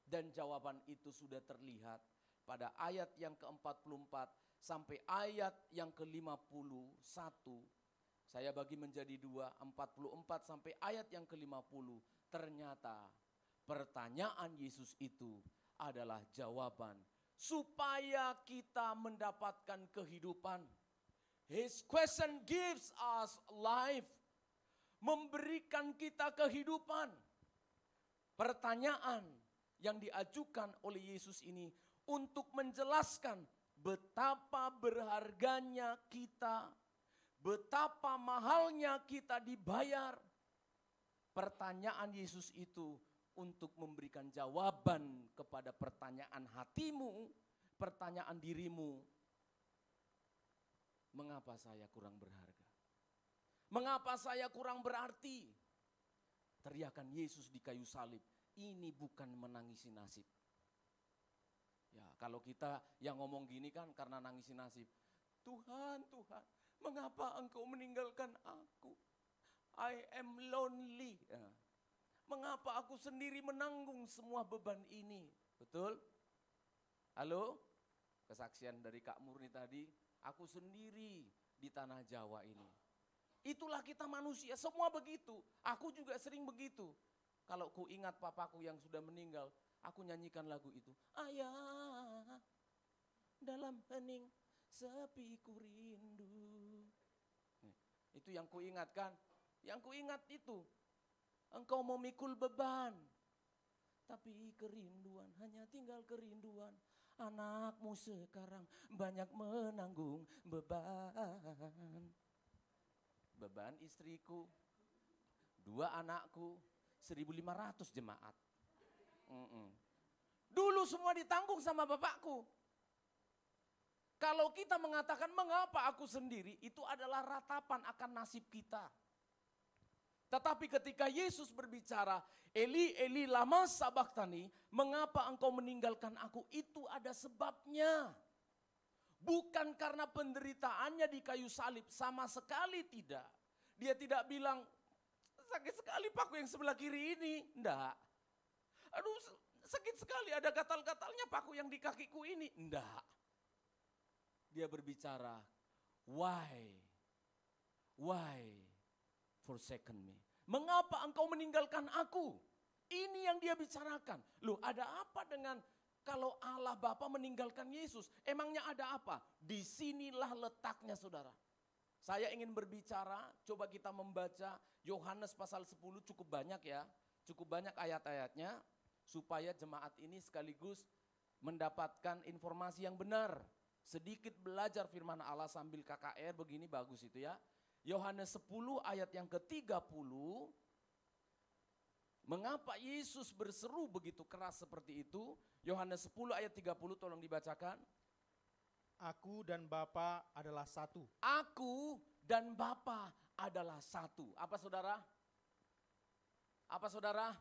Dan jawaban itu sudah terlihat pada ayat yang ke-44 sampai ayat yang ke-51. Saya bagi menjadi 2, 44 sampai ayat yang ke-50. Ternyata pertanyaan Yesus itu adalah jawaban supaya kita mendapatkan kehidupan. His question gives us life. Memberikan kita kehidupan. Pertanyaan yang diajukan oleh Yesus ini untuk menjelaskan betapa berharganya kita, betapa mahalnya kita dibayar. Pertanyaan Yesus itu untuk memberikan jawaban kepada pertanyaan hatimu, pertanyaan dirimu. Mengapa saya kurang berharga? Mengapa saya kurang berarti? Teriakan Yesus di kayu salib, ini bukan menangisi nasib. Ya, kalau kita yang ngomong gini kan karena nangisi nasib. Tuhan, Tuhan, mengapa engkau meninggalkan aku? I am lonely. Mengapa aku sendiri menanggung semua beban ini? Betul? Halo? Kesaksian dari Kak Murni tadi, aku sendiri di tanah Jawa ini. Itulah kita manusia, semua begitu. Aku juga sering begitu. Kalau ku ingat papaku yang sudah meninggal, aku nyanyikan lagu itu. Ayah, dalam hening sepi ku rindu. Itu yang ku ingatkan. Yang ku ingat itu. Engkau memikul beban. Tapi kerinduan, hanya tinggal kerinduan. Anakmu sekarang banyak menanggung beban. Beban istriku, 2 anakku, 1.500 jemaat. Dulu semua ditanggung sama bapakku. Kalau kita mengatakan mengapa aku sendiri, itu adalah ratapan akan nasib kita. Tetapi ketika Yesus berbicara, Eli, Eli, lama sabachthani, mengapa engkau meninggalkan aku? Itu ada sebabnya. Bukan karena penderitaannya di kayu salib, sama sekali tidak. Dia tidak bilang, sakit sekali paku yang sebelah kiri ini. Enggak. Aduh, sakit sekali ada gatal-gatalnya paku yang di kakiku ini. Enggak. Dia berbicara, why forsaken me? Mengapa engkau meninggalkan aku? Ini yang dia bicarakan. Loh, ada apa dengan kalau Allah Bapa meninggalkan Yesus? Emangnya ada apa? Disinilah letaknya saudara. Saya ingin berbicara, coba kita membaca Yohanes pasal 10, cukup banyak ya. Cukup banyak ayat-ayatnya, supaya jemaat ini sekaligus mendapatkan informasi yang benar. Sedikit belajar firman Allah sambil KKR, begini bagus itu ya. Yohanes 10 ayat yang ke-30, Mengapa Yesus berseru begitu keras seperti itu? Yohanes 10 ayat 30 tolong dibacakan. Aku dan Bapa adalah satu. Aku dan Bapa adalah satu. Apa saudara? Apa saudara?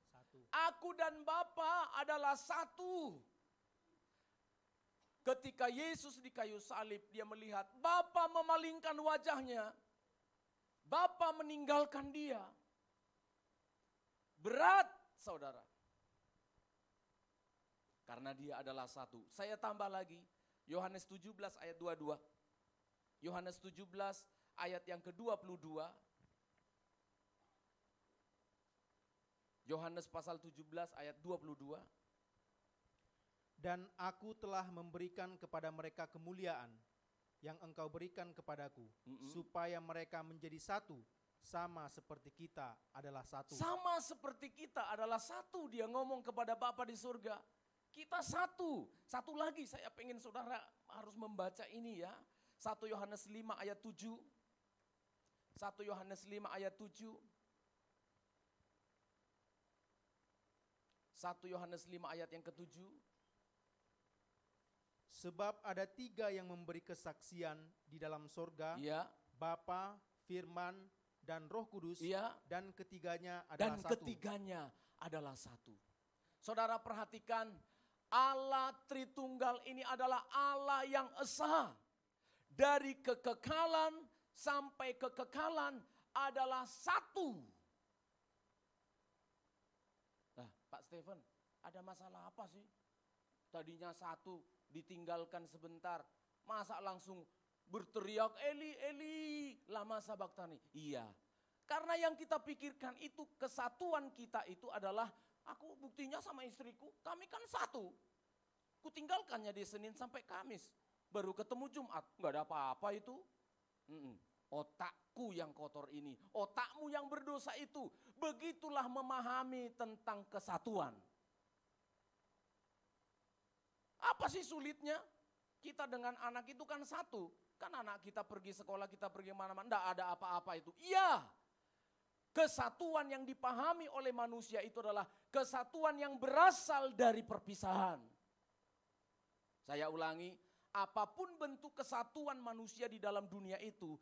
Satu. Aku dan Bapa adalah satu. Ketika Yesus di kayu salib, dia melihat Bapa memalingkan wajahnya. Bapa meninggalkan dia. Berat, saudara. Karena dia adalah satu. Saya tambah lagi, Yohanes 17 ayat 22. Yohanes 17 ayat yang ke-22. Yohanes pasal 17 ayat 22. Dan aku telah memberikan kepada mereka kemuliaan yang engkau berikan kepadaku, supaya mereka menjadi satu, sama seperti kita adalah satu. Sama seperti kita adalah satu, dia ngomong kepada Bapa di surga. Kita satu. Satu lagi saya pengen saudara harus membaca ini ya. 1 Yohanes 5 ayat 7. 1 Yohanes 5 ayat 7. 1 Yohanes 5 ayat yang ke-7. Sebab ada 3 yang memberi kesaksian di dalam sorga, Iya, Bapa, Firman, dan Roh Kudus, iya. dan ketiganya Dan adalah satu. ketiganya adalah satu. Saudara perhatikan, Allah Tritunggal ini adalah Allah yang esa. Dari kekekalan sampai kekekalan adalah satu. Nah, Pak Stephen, ada masalah apa sih? Tadinya satu, ditinggalkan sebentar. Masa langsung berteriak, Eli, Eli, lama sabaktani. Iya, karena yang kita pikirkan itu kesatuan kita itu adalah, aku buktinya sama istriku, kami kan satu. Kutinggalkannya di Senin sampai Kamis. Baru ketemu Jumat, nggak ada apa-apa itu. Otakku yang kotor ini, otakmu yang berdosa itu. Begitulah memahami tentang kesatuan. Apa sih sulitnya? Kita dengan anak itu kan satu. Kan anak kita pergi sekolah, kita pergi mana-mana, enggak ada apa-apa itu. Iya, kesatuan yang dipahami oleh manusia itu adalah kesatuan yang berasal dari perpisahan. Saya ulangi, apapun bentuk kesatuan manusia di dalam dunia itu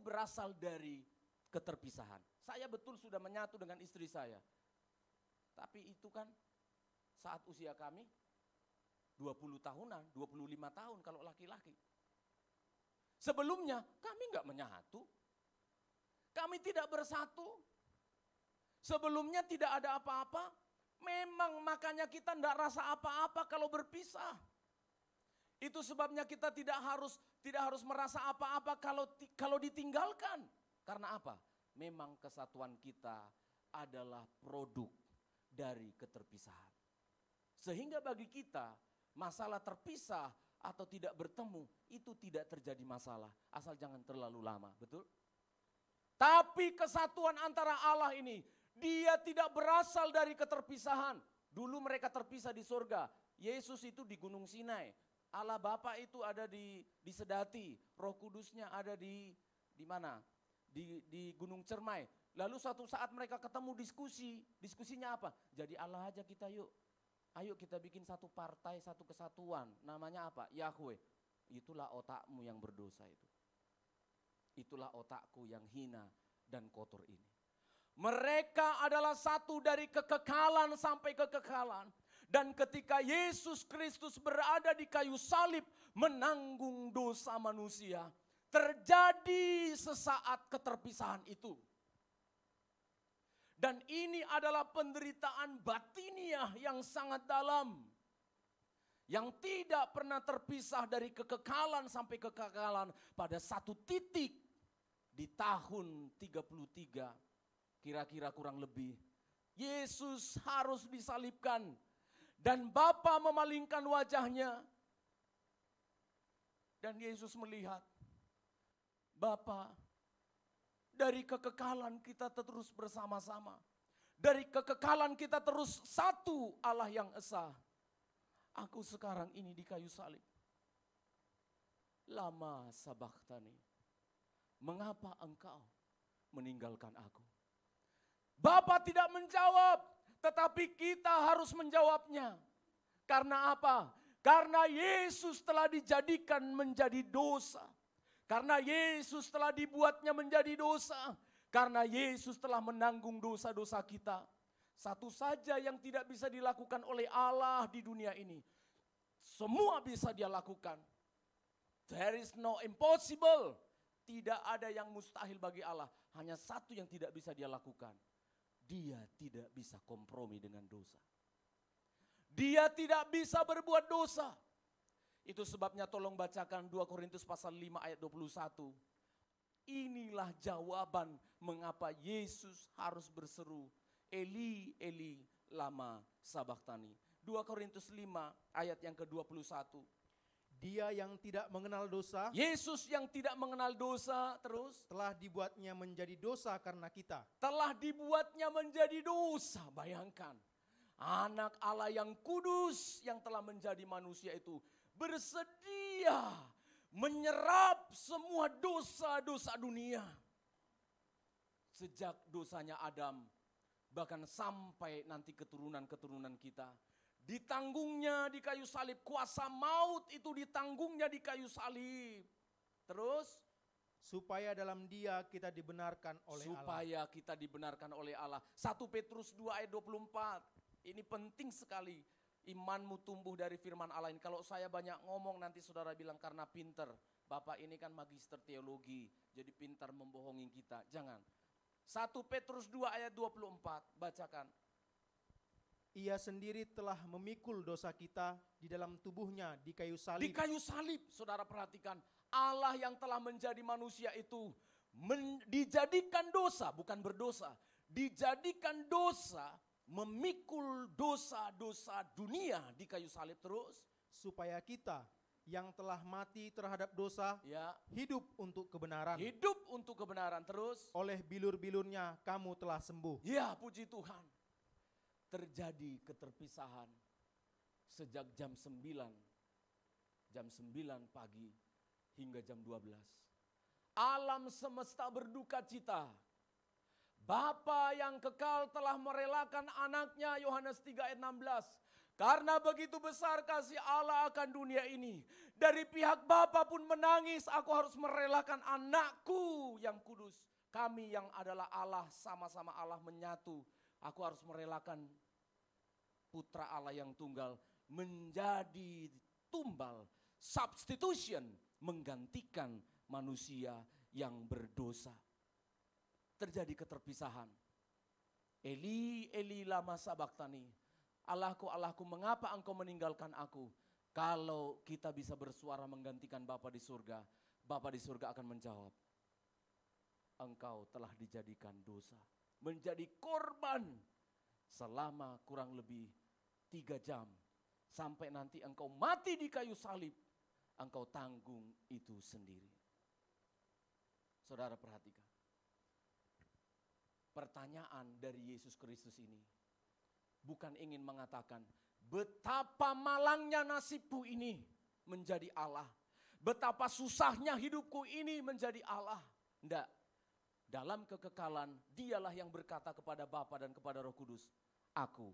berasal dari keterpisahan. Saya betul sudah menyatu dengan istri saya. Tapi itu kan saat usia kami 20 tahunan, 25 tahun kalau laki-laki. Sebelumnya kami enggak menyatu. Kami tidak bersatu. Sebelumnya tidak ada apa-apa. Memang makanya kita enggak rasa apa-apa kalau berpisah. Itu sebabnya kita tidak harus merasa apa-apa kalau ditinggalkan. Karena apa? Memang kesatuan kita adalah produk dari keterpisahan. Sehingga bagi kita masalah terpisah atau tidak bertemu itu tidak terjadi masalah. Asal jangan terlalu lama, betul? Tapi kesatuan antara Allah ini, dia tidak berasal dari keterpisahan. Dulu mereka terpisah di surga. Yesus itu di Gunung Sinai. Allah Bapa itu ada di Sedati. Roh Kudusnya ada di mana? Di Gunung Cermai. Lalu suatu saat mereka ketemu diskusi. Diskusinya apa? Jadi Allah aja kita yuk. Ayo kita bikin satu partai, satu kesatuan. Namanya apa? Yahweh. Itulah otakmu yang berdosa itu. Itulah otakku yang hina dan kotor ini. Mereka adalah satu dari kekekalan sampai kekekalan. Dan ketika Yesus Kristus berada di kayu salib menanggung dosa manusia, terjadi sesaat keterpisahan itu. Dan ini adalah penderitaan batiniah yang sangat dalam. Yang tidak pernah terpisah dari kekekalan sampai kekekalan pada satu titik di tahun 33, kira-kira kurang lebih. Yesus harus disalibkan dan Bapa memalingkan wajahnya. Dan Yesus melihat, Bapa, dari kekekalan kita terus bersama-sama. Dari kekekalan kita terus satu Allah yang esa. Aku sekarang ini di kayu salib. Lama sabaktani. Mengapa engkau meninggalkan aku? Bapa tidak menjawab, tetapi kita harus menjawabnya. Karena apa? Karena Yesus telah dijadikan menjadi dosa. Karena Yesus telah dibuatnya menjadi dosa. Karena Yesus telah menanggung dosa-dosa kita. Satu saja yang tidak bisa dilakukan oleh Allah di dunia ini. Semua bisa dia lakukan. There is no impossible. Tidak ada yang mustahil bagi Allah. Hanya satu yang tidak bisa dia lakukan. Dia tidak bisa kompromi dengan dosa. Dia tidak bisa berbuat dosa. Itu sebabnya tolong bacakan 2 Korintus pasal 5 ayat 21. Inilah jawaban mengapa Yesus harus berseru, Eli, Eli, lama sabachthani. 2 Korintus 5 ayat yang ke-21. Dia yang tidak mengenal dosa, Yesus yang tidak mengenal dosa, terus telah dibuatnya menjadi dosa karena kita. telah dibuatnya menjadi dosa. Bayangkan, anak Allah yang kudus yang telah menjadi manusia itu bersedia menyerap semua dosa-dosa dunia. Sejak dosanya Adam, bahkan sampai nanti keturunan-keturunan kita. Ditanggungnya di kayu salib, kuasa maut itu ditanggungnya di kayu salib. Terus? Supaya dalam Dia kita dibenarkan oleh Allah. Supaya kita dibenarkan oleh Allah. 1 Petrus 2 ayat 24. Ini penting sekali. Imanmu tumbuh dari firman Allah ini. Kalau saya banyak ngomong nanti saudara bilang karena pinter. Bapak ini kan magister teologi. Jadi pintar membohongin kita. Jangan. 1 Petrus 2 ayat 24. Bacakan. Ia sendiri telah memikul dosa kita di dalam tubuhnya di kayu salib. Di kayu salib, saudara perhatikan. Allah yang telah menjadi manusia itu dijadikan dosa, bukan berdosa. Dijadikan dosa, memikul dosa-dosa dunia di kayu salib terus. Supaya kita yang telah mati terhadap dosa, Ya, hidup untuk kebenaran. hidup untuk kebenaran terus. Oleh bilur-bilurnya kamu telah sembuh. Ya, puji Tuhan. Terjadi keterpisahan sejak jam 9 pagi hingga jam 12. Alam semesta berduka cita. Bapa yang kekal telah merelakan anaknya, Yohanes 3 ayat 16. Karena begitu besar kasih Allah akan dunia ini. Dari pihak Bapa pun menangis, aku harus merelakan anakku yang kudus. Kami yang adalah Allah, sama-sama Allah menyatu. Aku harus merelakan putra Allah yang tunggal menjadi tumbal, substitution, menggantikan manusia yang berdosa. Terjadi keterpisahan. Eli, Eli lama sabachthani. Allahku, Allahku, mengapa engkau meninggalkan aku? Kalau kita bisa bersuara menggantikan Bapa di surga, Bapa di surga akan menjawab, engkau telah dijadikan dosa, menjadi korban selama kurang lebih 3 jam. Sampai nanti engkau mati di kayu salib, engkau tanggung itu sendiri. Saudara perhatikan. Pertanyaan dari Yesus Kristus ini bukan ingin mengatakan betapa malangnya nasibku ini menjadi Allah. Betapa susahnya hidupku ini menjadi Allah. Enggak. Dalam kekekalan dialah yang berkata kepada Bapa dan kepada Roh Kudus, aku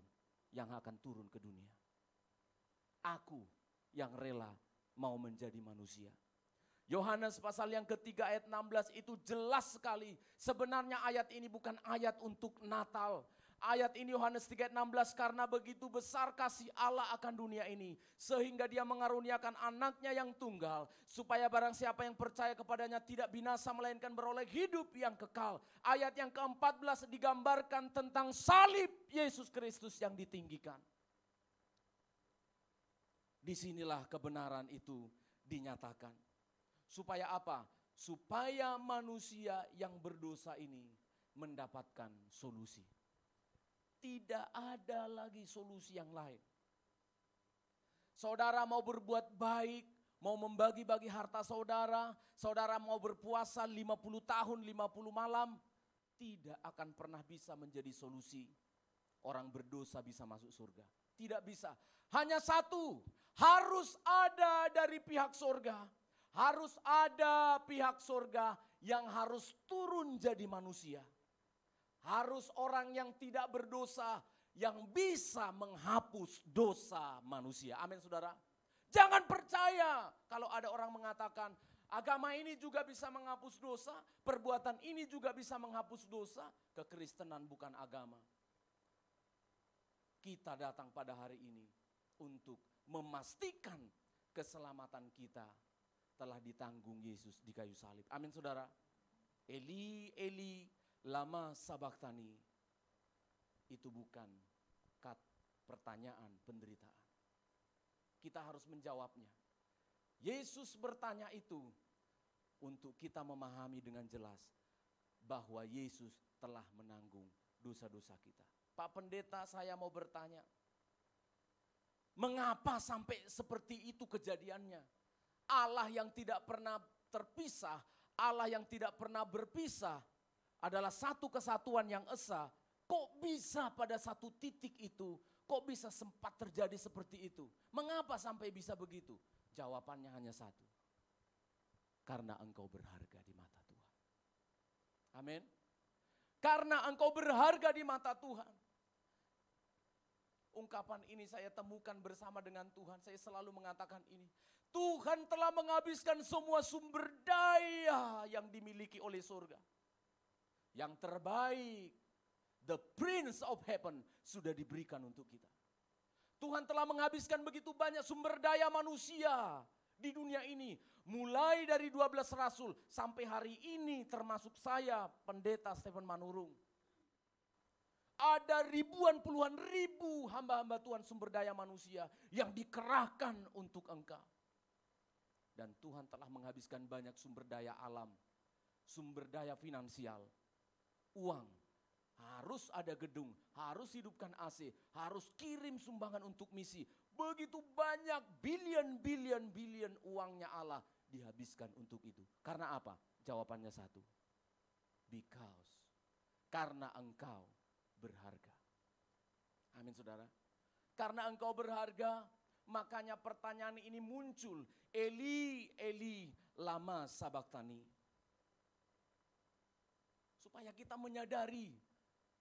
yang akan turun ke dunia. Aku yang rela mau menjadi manusia. Yohanes pasal yang ketiga ayat 16 itu jelas sekali. Sebenarnya ayat ini bukan ayat untuk Natal. Ayat ini Yohanes 3 ayat 16, karena begitu besar kasih Allah akan dunia ini, sehingga dia mengaruniakan anaknya yang tunggal, supaya barang siapa yang percaya kepadanya tidak binasa melainkan beroleh hidup yang kekal. Ayat yang ke-14 digambarkan tentang salib Yesus Kristus yang ditinggikan. Disinilah kebenaran itu dinyatakan. Supaya apa? Supaya manusia yang berdosa ini mendapatkan solusi. Tidak ada lagi solusi yang lain. Saudara mau berbuat baik, mau membagi-bagi harta saudara, saudara mau berpuasa 50 tahun, 50 malam, tidak akan pernah bisa menjadi solusi. Orang berdosa bisa masuk surga. Tidak bisa. Hanya satu, harus ada dari pihak surga. Harus ada pihak surga yang harus turun jadi manusia. harus orang yang tidak berdosa yang bisa menghapus dosa manusia. Amin saudara. Jangan percaya kalau ada orang mengatakan agama ini juga bisa menghapus dosa, perbuatan ini juga bisa menghapus dosa. Kekristenan bukan agama. Kita datang pada hari ini untuk memastikan keselamatan kita telah ditanggung Yesus di kayu salib. Amin saudara. Eli, Eli, lama sabaktani. Itu bukan pertanyaan penderitaan. Kita harus menjawabnya. Yesus bertanya itu untuk kita memahami dengan jelas bahwa Yesus telah menanggung dosa-dosa kita. Pak Pendeta, saya mau bertanya, mengapa sampai seperti itu kejadiannya? Allah yang tidak pernah terpisah, Allah yang tidak pernah berpisah, adalah satu kesatuan yang esa. Kok bisa pada satu titik itu, kok bisa sempat terjadi seperti itu? Mengapa sampai bisa begitu? Jawabannya hanya satu. Karena engkau berharga di mata Tuhan. Amin. Karena engkau berharga di mata Tuhan. Ungkapan ini saya temukan bersama dengan Tuhan. Saya selalu mengatakan ini. Tuhan telah menghabiskan semua sumber daya yang dimiliki oleh surga. Yang terbaik, the Prince of Heaven, sudah diberikan untuk kita. Tuhan telah menghabiskan begitu banyak sumber daya manusia di dunia ini. Mulai dari 12 rasul sampai hari ini termasuk saya, Pendeta Stephen Manurung. Ada ribuan puluhan ribu hamba-hamba Tuhan sumber daya manusia yang dikerahkan untuk engkau. Dan Tuhan telah menghabiskan banyak sumber daya alam, sumber daya finansial, uang. Harus ada gedung, harus hidupkan AC, harus kirim sumbangan untuk misi. Begitu banyak bilion uangnya Allah dihabiskan untuk itu. Karena apa? Jawabannya satu. Because. Karena engkau berharga. Amin saudara. Karena engkau berharga, makanya pertanyaan ini muncul. Eli, Eli, lama sabaktani. Supaya kita menyadari,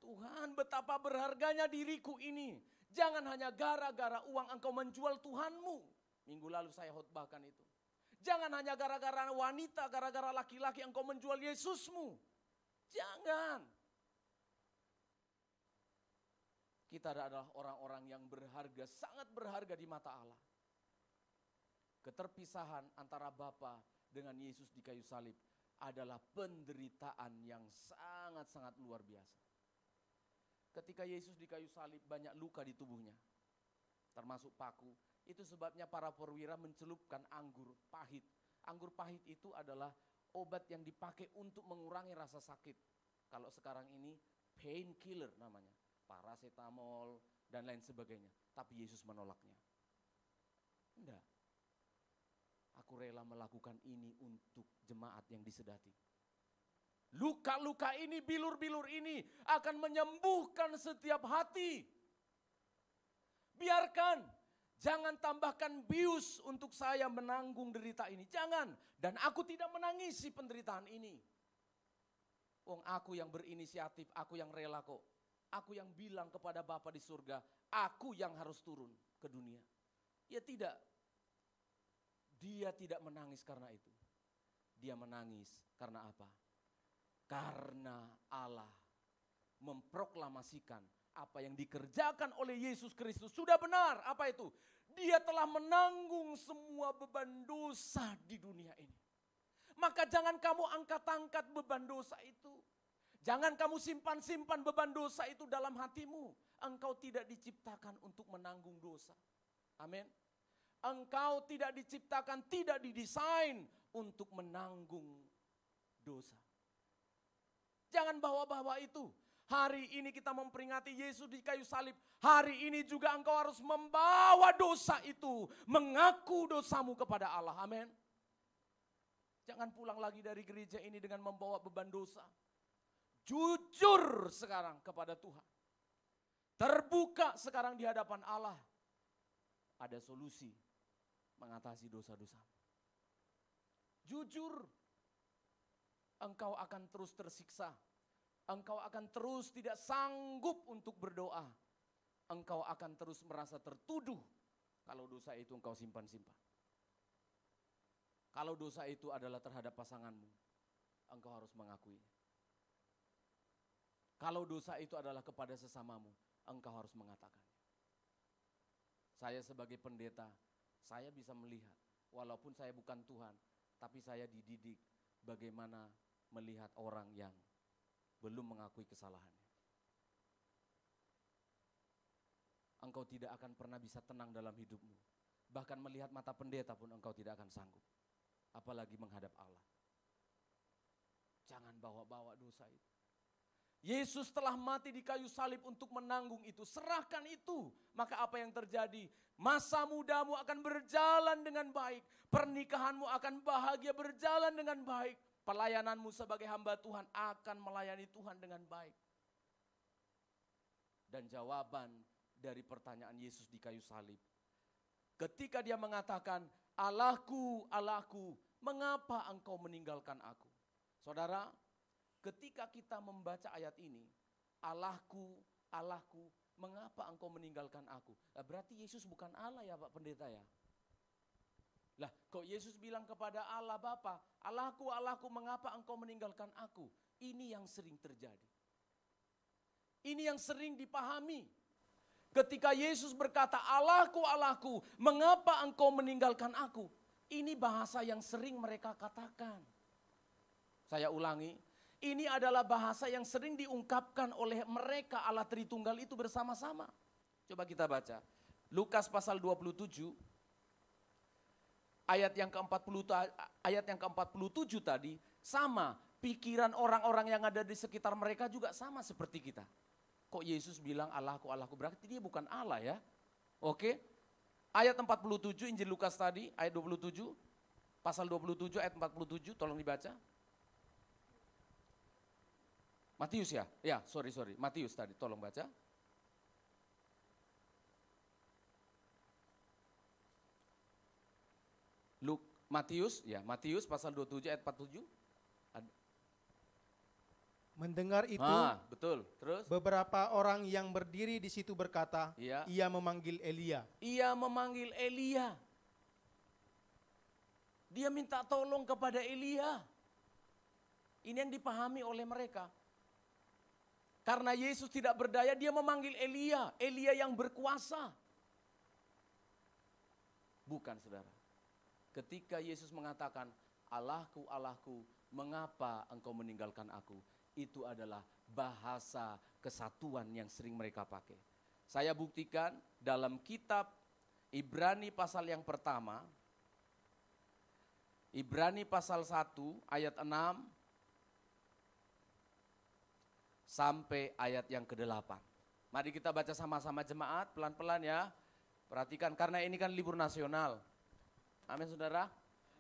Tuhan betapa berharganya diriku ini. Jangan hanya gara-gara uang engkau menjual Tuhanmu. Minggu lalu saya khotbahkan itu. Jangan hanya gara-gara wanita, gara-gara laki-laki engkau menjual Yesusmu. Jangan. Kita adalah orang-orang yang berharga, sangat berharga di mata Allah. Keterpisahan antara Bapa dengan Yesus di kayu salib adalah penderitaan yang sangat-sangat luar biasa. Ketika Yesus di kayu salib banyak luka di tubuhnya, termasuk paku. Itu sebabnya para perwira mencelupkan anggur pahit. Anggur pahit itu adalah obat yang dipakai untuk mengurangi rasa sakit. Kalau sekarang ini painkiller namanya. Paracetamol dan lain sebagainya. Tapi Yesus menolaknya. Enggak. Aku rela melakukan ini untuk jemaat yang disedati. Luka-luka ini, bilur-bilur ini akan menyembuhkan setiap hati. Biarkan, jangan tambahkan bius untuk saya menanggung derita ini. Jangan, dan aku tidak menangisi penderitaan ini. Wong aku yang berinisiatif, aku yang rela kok. Aku yang bilang kepada Bapa di surga, aku yang harus turun ke dunia. Ya tidak. Dia tidak menangis karena itu. Dia menangis karena apa? Karena Allah memproklamasikan apa yang dikerjakan oleh Yesus Kristus sudah benar. Apa itu? Dia telah menanggung semua beban dosa di dunia ini. Maka jangan kamu angkat-angkat beban dosa itu. Jangan kamu simpan-simpan beban dosa itu dalam hatimu. Engkau tidak diciptakan untuk menanggung dosa. Amin. Engkau tidak diciptakan, tidak didesain untuk menanggung dosa. Jangan bawa-bawa itu. Hari ini kita memperingati Yesus di kayu salib. Hari ini juga engkau harus membawa dosa itu. Mengaku dosamu kepada Allah. Amin. Jangan pulang lagi dari gereja ini dengan membawa beban dosa. Jujur sekarang kepada Tuhan. Terbuka sekarang di hadapan Allah. Ada solusi mengatasi dosa-dosa. Jujur. Engkau akan terus tersiksa. engkau akan terus tidak sanggup untuk berdoa. Engkau akan terus merasa tertuduh kalau dosa itu engkau simpan-simpan. Kalau dosa itu adalah terhadap pasanganmu, engkau harus mengakuinya. Kalau dosa itu adalah kepada sesamamu, engkau harus mengatakannya. Saya sebagai pendeta, saya bisa melihat, walaupun saya bukan Tuhan, tapi saya dididik bagaimana melihat orang yang belum mengakui kesalahannya. Engkau tidak akan pernah bisa tenang dalam hidupmu. Bahkan melihat mata pendeta pun engkau tidak akan sanggup. Apalagi menghadap Allah. Jangan bawa-bawa dosa itu. Yesus telah mati di kayu salib untuk menanggung itu. Serahkan itu. Maka apa yang terjadi? Masa mudamu akan berjalan dengan baik. Pernikahanmu akan bahagia berjalan dengan baik. Pelayananmu sebagai hamba Tuhan akan melayani Tuhan dengan baik. Dan jawaban dari pertanyaan Yesus di kayu salib. Ketika dia mengatakan, Allahku, Allahku, mengapa engkau meninggalkan aku? Saudara, ketika kita membaca ayat ini, Allahku, Allahku, mengapa engkau meninggalkan aku? Nah, berarti Yesus bukan Allah ya Pak Pendeta ya? Lah kok Yesus bilang kepada Allah Bapa, Allahku, Allahku, mengapa engkau meninggalkan aku? Ini yang sering terjadi. Ini yang sering dipahami. Ketika Yesus berkata, Allahku, Allahku, mengapa engkau meninggalkan aku? Ini bahasa yang sering mereka katakan. Saya ulangi, ini adalah bahasa yang sering diungkapkan oleh mereka Allah Tritunggal itu bersama-sama. Coba kita baca. Lukas pasal 27, ayat yang ke-47 tadi, sama. Pikiran orang-orang yang ada di sekitar mereka juga sama seperti kita. Kok Yesus bilang Allahku, Allahku, berarti dia bukan Allah ya. Oke. Ayat 47 Injil Lukas tadi, ayat 27, pasal 27 ayat 47, tolong dibaca. Matius ya? Ya, sorry. Matius tadi, tolong baca. Matius pasal 27 ayat 47. Mendengar itu, betul. Terus? beberapa orang yang berdiri di situ berkata, Iya. ia memanggil Elia. Ia memanggil Elia. Dia minta tolong kepada Elia. Ini yang dipahami oleh mereka. Karena Yesus tidak berdaya, dia memanggil Elia. Elia yang berkuasa. Bukan saudara. Ketika Yesus mengatakan, Allahku, Allahku, mengapa engkau meninggalkan aku? Itu adalah bahasa kesatuan yang sering mereka pakai. Saya buktikan dalam kitab Ibrani pasal yang pertama, Ibrani pasal 1 ayat 6 sampai ayat yang ke-8. Mari kita baca sama-sama jemaat, pelan-pelan ya. Perhatikan karena ini kan libur nasional. Amin saudara.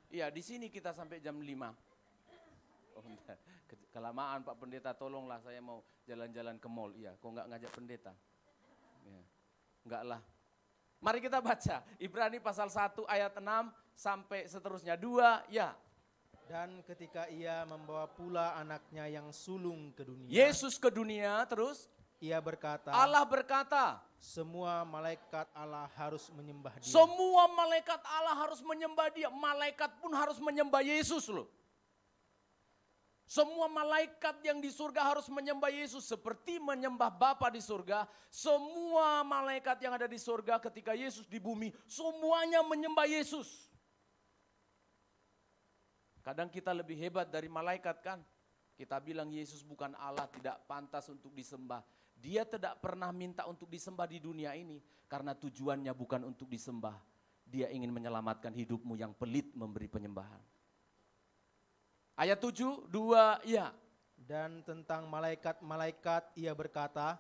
Iya, di sini kita sampai jam 5. Oh, kelamaan Pak Pendeta, tolonglah saya mau jalan-jalan ke mall. Iya, kok enggak ngajak pendeta? Ya, enggak lah. Mari kita baca Ibrani pasal 1 ayat 6 sampai seterusnya 2, ya. Dan ketika ia membawa pula anaknya yang sulung ke dunia. Yesus ke dunia, terus Ia berkata, Allah berkata, semua malaikat Allah harus menyembah dia. semua malaikat Allah harus menyembah dia. Malaikat pun harus menyembah Yesus loh. Semua malaikat yang di surga harus menyembah Yesus seperti menyembah Bapa di surga. Semua malaikat yang ada di surga ketika Yesus di bumi, semuanya menyembah Yesus. Kadang kita lebih hebat dari malaikat kan. Kita bilang Yesus bukan Allah, tidak pantas untuk disembah. Dia tidak pernah minta untuk disembah di dunia ini. Karena tujuannya bukan untuk disembah. Dia ingin menyelamatkan hidupmu yang pelit memberi penyembahan. Ayat 7, 2, ya. Dan tentang malaikat-malaikat ia berkata,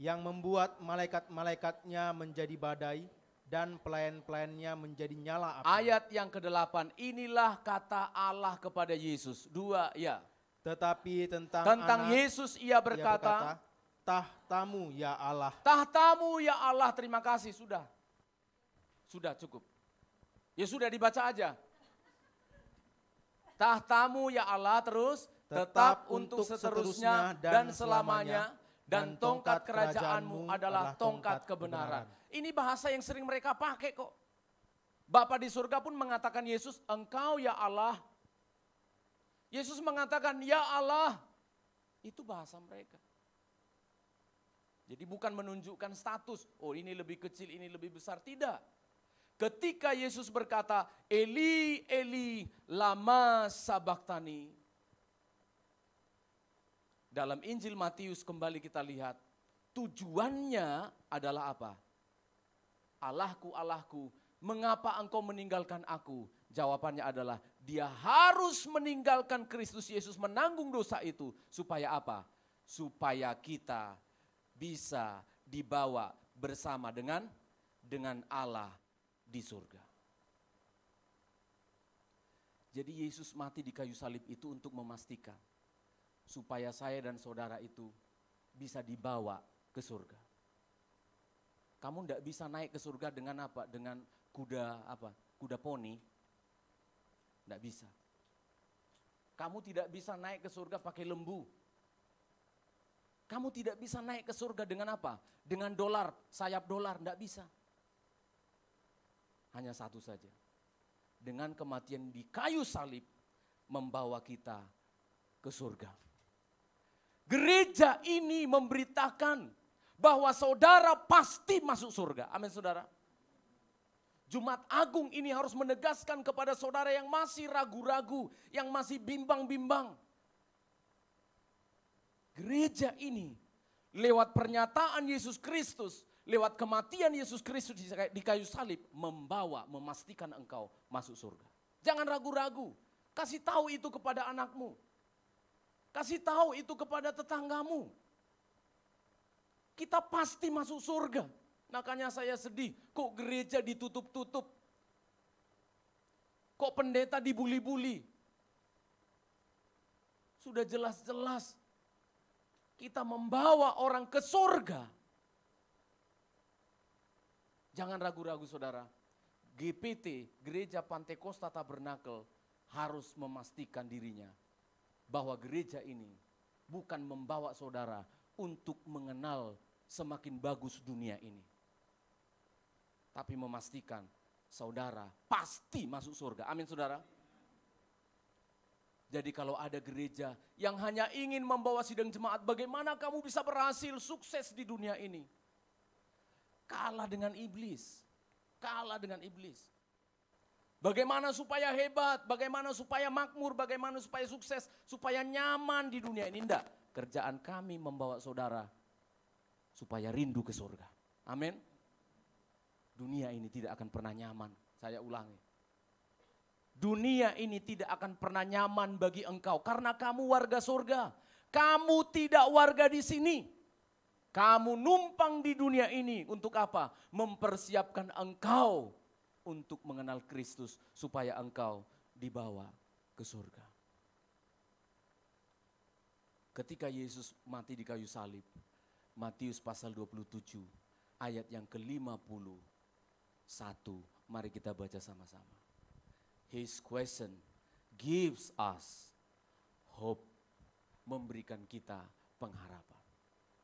yang membuat malaikat-malaikatnya menjadi badai dan pelayan-pelayannya menjadi nyala api. Ayat yang ke-8, inilah kata Allah kepada Yesus. 2, ya. Tetapi tentang anak, Yesus ia berkata, tahtamu ya Allah. tahtamu ya Allah, terima kasih, sudah. Sudah cukup. Ya sudah dibaca aja. Tahtamu ya Allah, terus tetap untuk seterusnya dan selamanya, dan tongkat kerajaanmu adalah tongkat kebenaran. Ini bahasa yang sering mereka pakai kok. Bapa di surga pun mengatakan Yesus, engkau ya Allah. Yesus mengatakan ya Allah. Itu bahasa mereka. Jadi bukan menunjukkan status, oh ini lebih kecil, ini lebih besar, tidak. Ketika Yesus berkata, Eli, Eli, lama sabachthani. Dalam Injil Matius kembali kita lihat, tujuannya adalah apa? Allahku, Allahku, mengapa engkau meninggalkan aku? Jawabannya adalah, dia harus meninggalkan Kristus Yesus menanggung dosa itu. Supaya apa? Supaya kita bisa dibawa bersama dengan Allah di surga. Jadi Yesus mati di kayu salib itu untuk memastikan supaya saya dan saudara itu bisa dibawa ke surga. Kamu tidak bisa naik ke surga dengan apa? Dengan kuda apa? Kuda poni. Tidak bisa. Kamu tidak bisa naik ke surga pakai lembu. Kamu tidak bisa naik ke surga dengan apa? Dengan dolar, sayap dolar, tidak bisa. Hanya satu saja. Dengan kematian di kayu salib membawa kita ke surga. Gereja ini memberitakan bahwa saudara pasti masuk surga. Amin saudara. Jumat Agung ini harus menegaskan kepada saudara yang masih ragu-ragu, yang masih bimbang-bimbang. Gereja ini lewat pernyataan Yesus Kristus, lewat kematian Yesus Kristus di kayu salib, memastikan engkau masuk surga. Jangan ragu-ragu, kasih tahu itu kepada anakmu. Kasih tahu itu kepada tetanggamu. Kita pasti masuk surga. Makanya saya sedih, kok gereja ditutup-tutup? Kok pendeta dibuli-buli? Sudah jelas-jelas kita membawa orang ke surga. Jangan ragu-ragu saudara. GPT, Gereja Pantekosta Tabernakel, harus memastikan dirinya bahwa gereja ini bukan membawa saudara untuk mengenal semakin bagus dunia ini. Tapi memastikan saudara pasti masuk surga. Amin saudara. Jadi kalau ada gereja yang hanya ingin membawa sidang jemaat, bagaimana kamu bisa berhasil sukses di dunia ini? Kalah dengan iblis. Kalah dengan iblis. Bagaimana supaya hebat, bagaimana supaya makmur, bagaimana supaya sukses, supaya nyaman di dunia ini. Enggak, kerjaan kami membawa saudara supaya rindu ke surga. Amin. Dunia ini tidak akan pernah nyaman, saya ulangi. Dunia ini tidak akan pernah nyaman bagi engkau karena kamu warga surga. Kamu tidak warga di sini. Kamu numpang di dunia ini untuk apa? Mempersiapkan engkau untuk mengenal Kristus supaya engkau dibawa ke surga. Ketika Yesus mati di kayu salib, Matius pasal 27 ayat yang ke-51, mari kita baca sama-sama. His question gives us hope, memberikan kita pengharapan.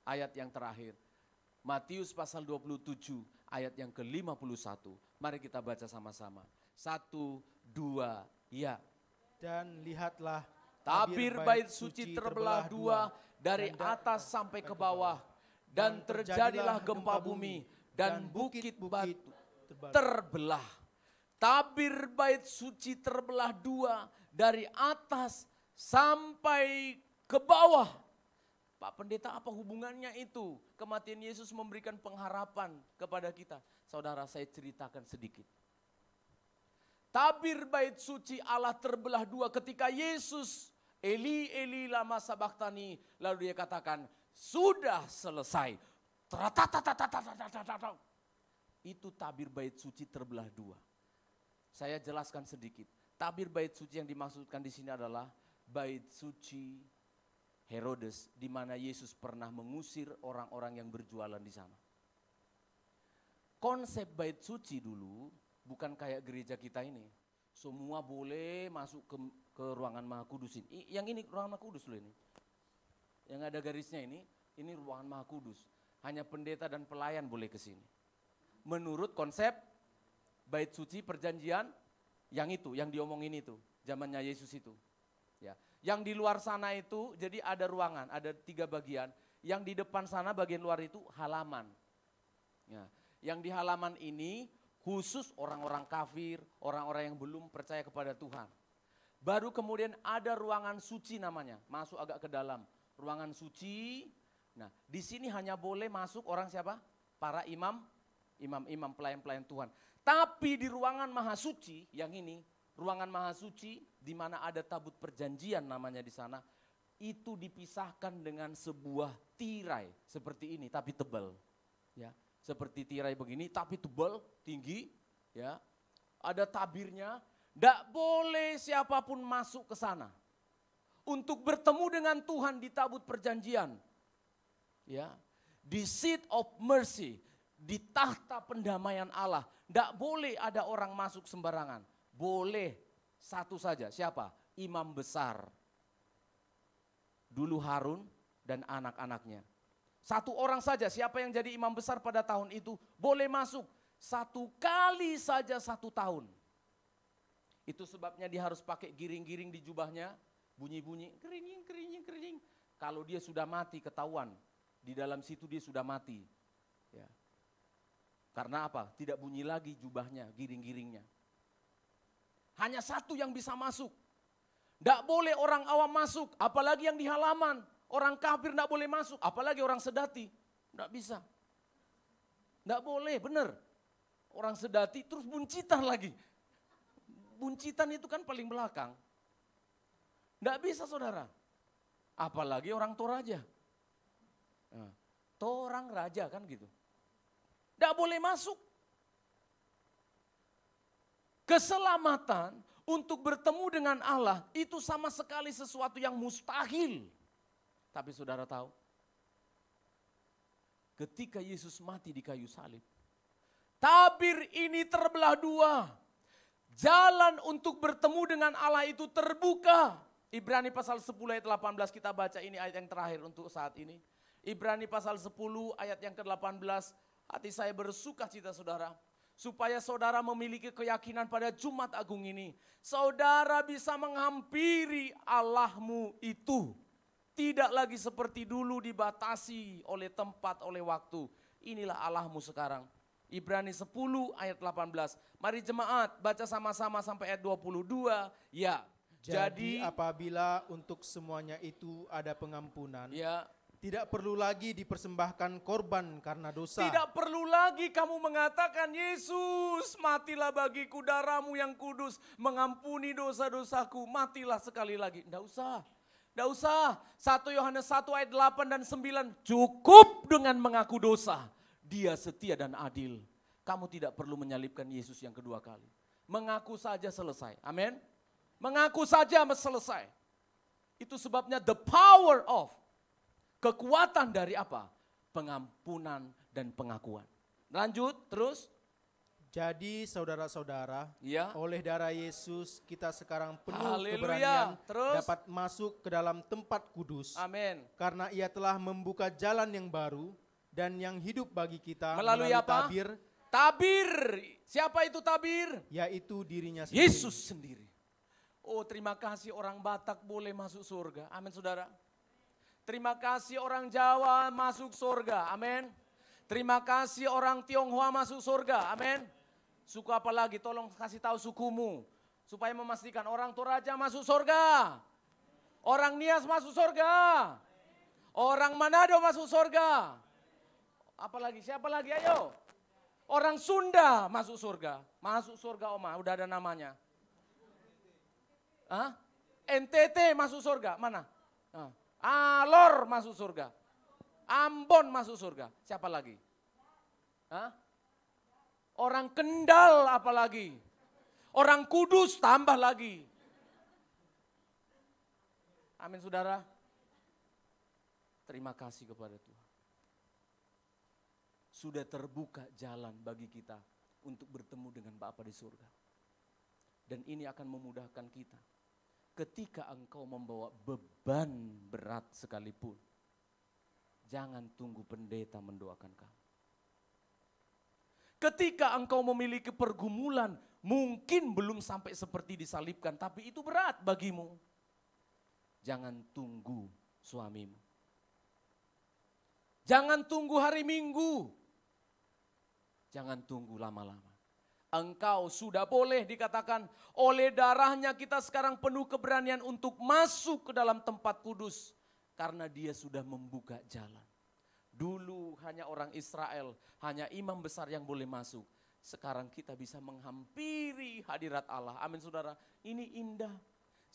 Ayat yang terakhir, Matius pasal 27 ayat yang ke-51. Mari kita baca sama-sama. 1, 2, ya. Dan lihatlah tabir bait suci terbelah dua dari atas sampai ke bawah. Dan terjadilah gempa bumi dan bukit batu terbelah. Tabir bait suci terbelah dua dari atas sampai ke bawah. Pak Pendeta, apa hubungannya itu? Kematian Yesus memberikan pengharapan kepada kita. Saudara, saya ceritakan sedikit. Tabir bait suci Allah terbelah dua ketika Yesus, Eli, Eli, lama sabachthani. Lalu dia katakan, sudah selesai. Itu tabir bait suci terbelah dua. Saya jelaskan sedikit. Tabir bait suci yang dimaksudkan di sini adalah bait suci Herodes, di mana Yesus pernah mengusir orang-orang yang berjualan di sana. Konsep bait suci dulu bukan kayak gereja kita ini. Semua boleh masuk ke ke ruangan Maha Kudus ini. Yang ini ruangan Maha Kudus loh ini. Yang ada garisnya ini ruangan Maha Kudus. Hanya pendeta dan pelayan boleh ke sini. Menurut konsep bait suci perjanjian yang itu, yang diomongin itu, zamannya Yesus itu. Ya. Yang di luar sana itu, jadi ada ruangan, ada 3 bagian. Yang di depan sana bagian luar itu halaman. Ya. Yang di halaman ini khusus orang-orang kafir, orang-orang yang belum percaya kepada Tuhan. Baru kemudian ada ruangan suci namanya, masuk agak ke dalam. Ruangan suci, nah di sini hanya boleh masuk orang siapa? Para imam, pelayan-pelayan Tuhan. Tapi di ruangan maha suci, yang ini, ruangan maha suci, di mana ada tabut perjanjian namanya di sana, itu dipisahkan dengan sebuah tirai seperti ini, tapi tebal. Ya, seperti tirai begini, tapi tebal, tinggi, ya. Ada tabirnya. Tidak boleh siapapun masuk ke sana untuk bertemu dengan Tuhan di tabut perjanjian. Ya, di seat of mercy, di tahta pendamaian Allah. Tidak boleh ada orang masuk sembarangan. Boleh satu saja, siapa? Imam besar. Dulu Harun dan anak-anaknya. Satu orang saja, siapa yang jadi imam besar pada tahun itu boleh masuk. 1 kali saja 1 tahun. Itu sebabnya dia harus pakai giring-giring di jubahnya, bunyi-bunyi, kerinying. Kalau dia sudah mati ketahuan, di dalam situ dia sudah mati. Ya. Karena apa? Tidak bunyi lagi jubahnya, giring-giringnya. Hanya 1 yang bisa masuk. Tidak boleh orang awam masuk, apalagi yang di halaman. Orang kafir tidak boleh masuk, apalagi orang sedati. Tidak bisa. Tidak boleh, benar. Orang sedati terus buncitan lagi. Buncitan itu kan paling belakang. Tidak bisa saudara. Apalagi orang Toraja. Nah, Torang raja kan gitu. Tidak boleh masuk. Keselamatan untuk bertemu dengan Allah itu sama sekali sesuatu yang mustahil. Tapi saudara tahu, ketika Yesus mati di kayu salib, tabir ini terbelah 2. Jalan untuk bertemu dengan Allah itu terbuka. Ibrani pasal 10 ayat 18 kita baca, ini ayat yang terakhir untuk saat ini. Ibrani pasal 10 ayat yang ke-18, hati saya bersuka cita saudara. Supaya saudara memiliki keyakinan pada Jumat Agung ini. Saudara bisa menghampiri Allahmu itu. Tidak lagi seperti dulu dibatasi oleh tempat, oleh waktu. Inilah Allahmu sekarang. Ibrani 10 ayat 18. Mari jemaat baca sama-sama sampai ayat 22. Ya. Jadi apabila untuk semuanya itu ada pengampunan, Ya. tidak perlu lagi dipersembahkan korban karena dosa. Tidak perlu lagi kamu mengatakan, Yesus matilah bagiku, darahmu yang kudus mengampuni dosa-dosaku, matilah sekali lagi. Tidak usah. Tidak usah. 1 Yohanes 1 ayat 8 dan 9. Cukup dengan mengaku dosa. Dia setia dan adil. Kamu tidak perlu menyalibkan Yesus yang kedua kali. Mengaku saja selesai. Amin. Mengaku saja selesai. Itu sebabnya the power of, kekuatan dari apa? Pengampunan dan pengakuan. Lanjut terus. Jadi saudara-saudara, Ya. oleh darah Yesus kita sekarang penuh Haleluya. keberanian Terus. dapat masuk ke dalam tempat kudus. Amin. Karena ia telah membuka jalan yang baru dan yang hidup bagi kita Melalui apa? tabir, Tabir. Siapa itu tabir? yaitu dirinya sendiri. Yesus sendiri. Oh, terima kasih orang Batak boleh masuk surga. Amin saudara. Terima kasih orang Jawa masuk surga. Amin. Terima kasih orang Tionghoa masuk surga. Amin. Suku apa lagi? Tolong kasih tahu sukumu. Supaya memastikan orang Toraja masuk surga. Orang Nias masuk surga. Orang Manado masuk surga. Apalagi? Siapa lagi? Ayo. Orang Sunda masuk surga. Masuk surga Oma, udah ada namanya. Hah? NTT masuk surga. Mana? Alor masuk surga. Ambon masuk surga. Siapa lagi? Hah? Orang Kendal apalagi? Orang Kudus tambah lagi. Amin saudara. Terima kasih kepada Tuhan. Sudah terbuka jalan bagi kita untuk bertemu dengan Bapa di surga. Dan ini akan memudahkan kita. ketika engkau membawa beban berat sekalipun, jangan tunggu pendeta mendoakan kamu. Ketika engkau memiliki pergumulan, mungkin belum sampai seperti disalibkan, tapi itu berat bagimu. Jangan tunggu suamimu. Jangan tunggu hari Minggu. Jangan tunggu lama-lama. Engkau sudah boleh dikatakan oleh darahnya kita sekarang penuh keberanian untuk masuk ke dalam tempat kudus. Karena dia sudah membuka jalan. Dulu hanya orang Israel, hanya imam besar yang boleh masuk. Sekarang kita bisa menghampiri hadirat Allah. Amin saudara, ini indah.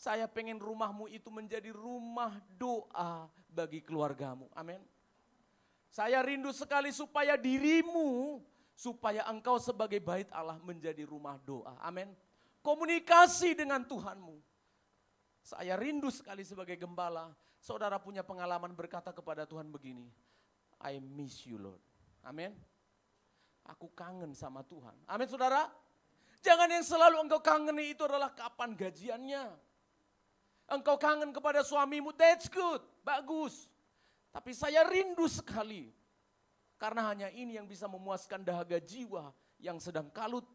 Saya pengen rumahmu itu menjadi rumah doa bagi keluargamu. Amin. Saya rindu sekali supaya dirimu, supaya engkau sebagai bait Allah menjadi rumah doa. Amin. Komunikasi dengan Tuhanmu. Saya rindu sekali sebagai gembala. Saudara punya pengalaman berkata kepada Tuhan begini, I miss you Lord. Amin. Aku kangen sama Tuhan. Amin saudara. Jangan yang selalu engkau kangeni itu adalah kapan gajiannya. Engkau kangen kepada suamimu, that's good, bagus. Tapi saya rindu sekali. Karena hanya ini yang bisa memuaskan dahaga jiwa yang sedang kalut.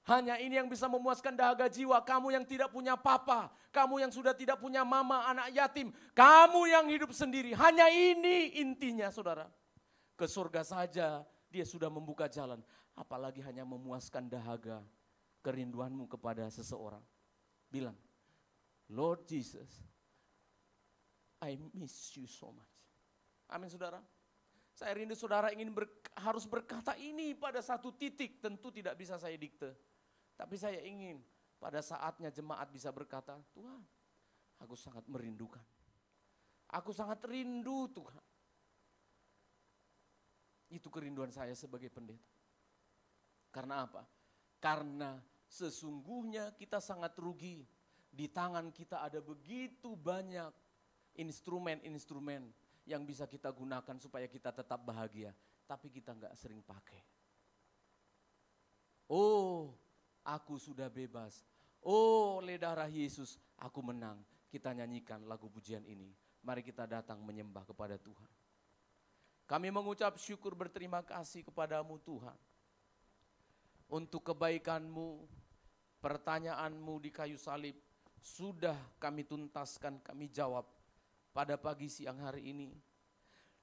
Hanya ini yang bisa memuaskan dahaga jiwa kamu yang tidak punya papa. Kamu yang sudah tidak punya mama, anak yatim. Kamu yang hidup sendiri. Hanya ini intinya saudara. Ke surga saja dia sudah membuka jalan. Apalagi hanya memuaskan dahaga kerinduanmu kepada seseorang. Bilang, Lord Jesus, I miss you so much. Amin saudara. Saya rindu saudara ingin harus berkata ini pada satu titik. Tentu tidak bisa saya dikte. Tapi saya ingin pada saatnya jemaat bisa berkata, Tuhan, aku sangat merindukan. Aku sangat rindu Tuhan. Itu kerinduan saya sebagai pendeta. Karena apa? Karena sesungguhnya kita sangat rugi. Di tangan kita ada begitu banyak instrumen-instrumen yang bisa kita gunakan supaya kita tetap bahagia. Tapi kita nggak sering pakai. Oh, aku sudah bebas. Oh, oleh darah Yesus aku menang. Kita nyanyikan lagu pujian ini. Mari kita datang menyembah kepada Tuhan. Kami mengucap syukur berterima kasih kepadamu Tuhan. Untuk kebaikanmu, pertanyaanmu di kayu salib sudah kami tuntaskan, kami jawab. Pada pagi siang hari ini,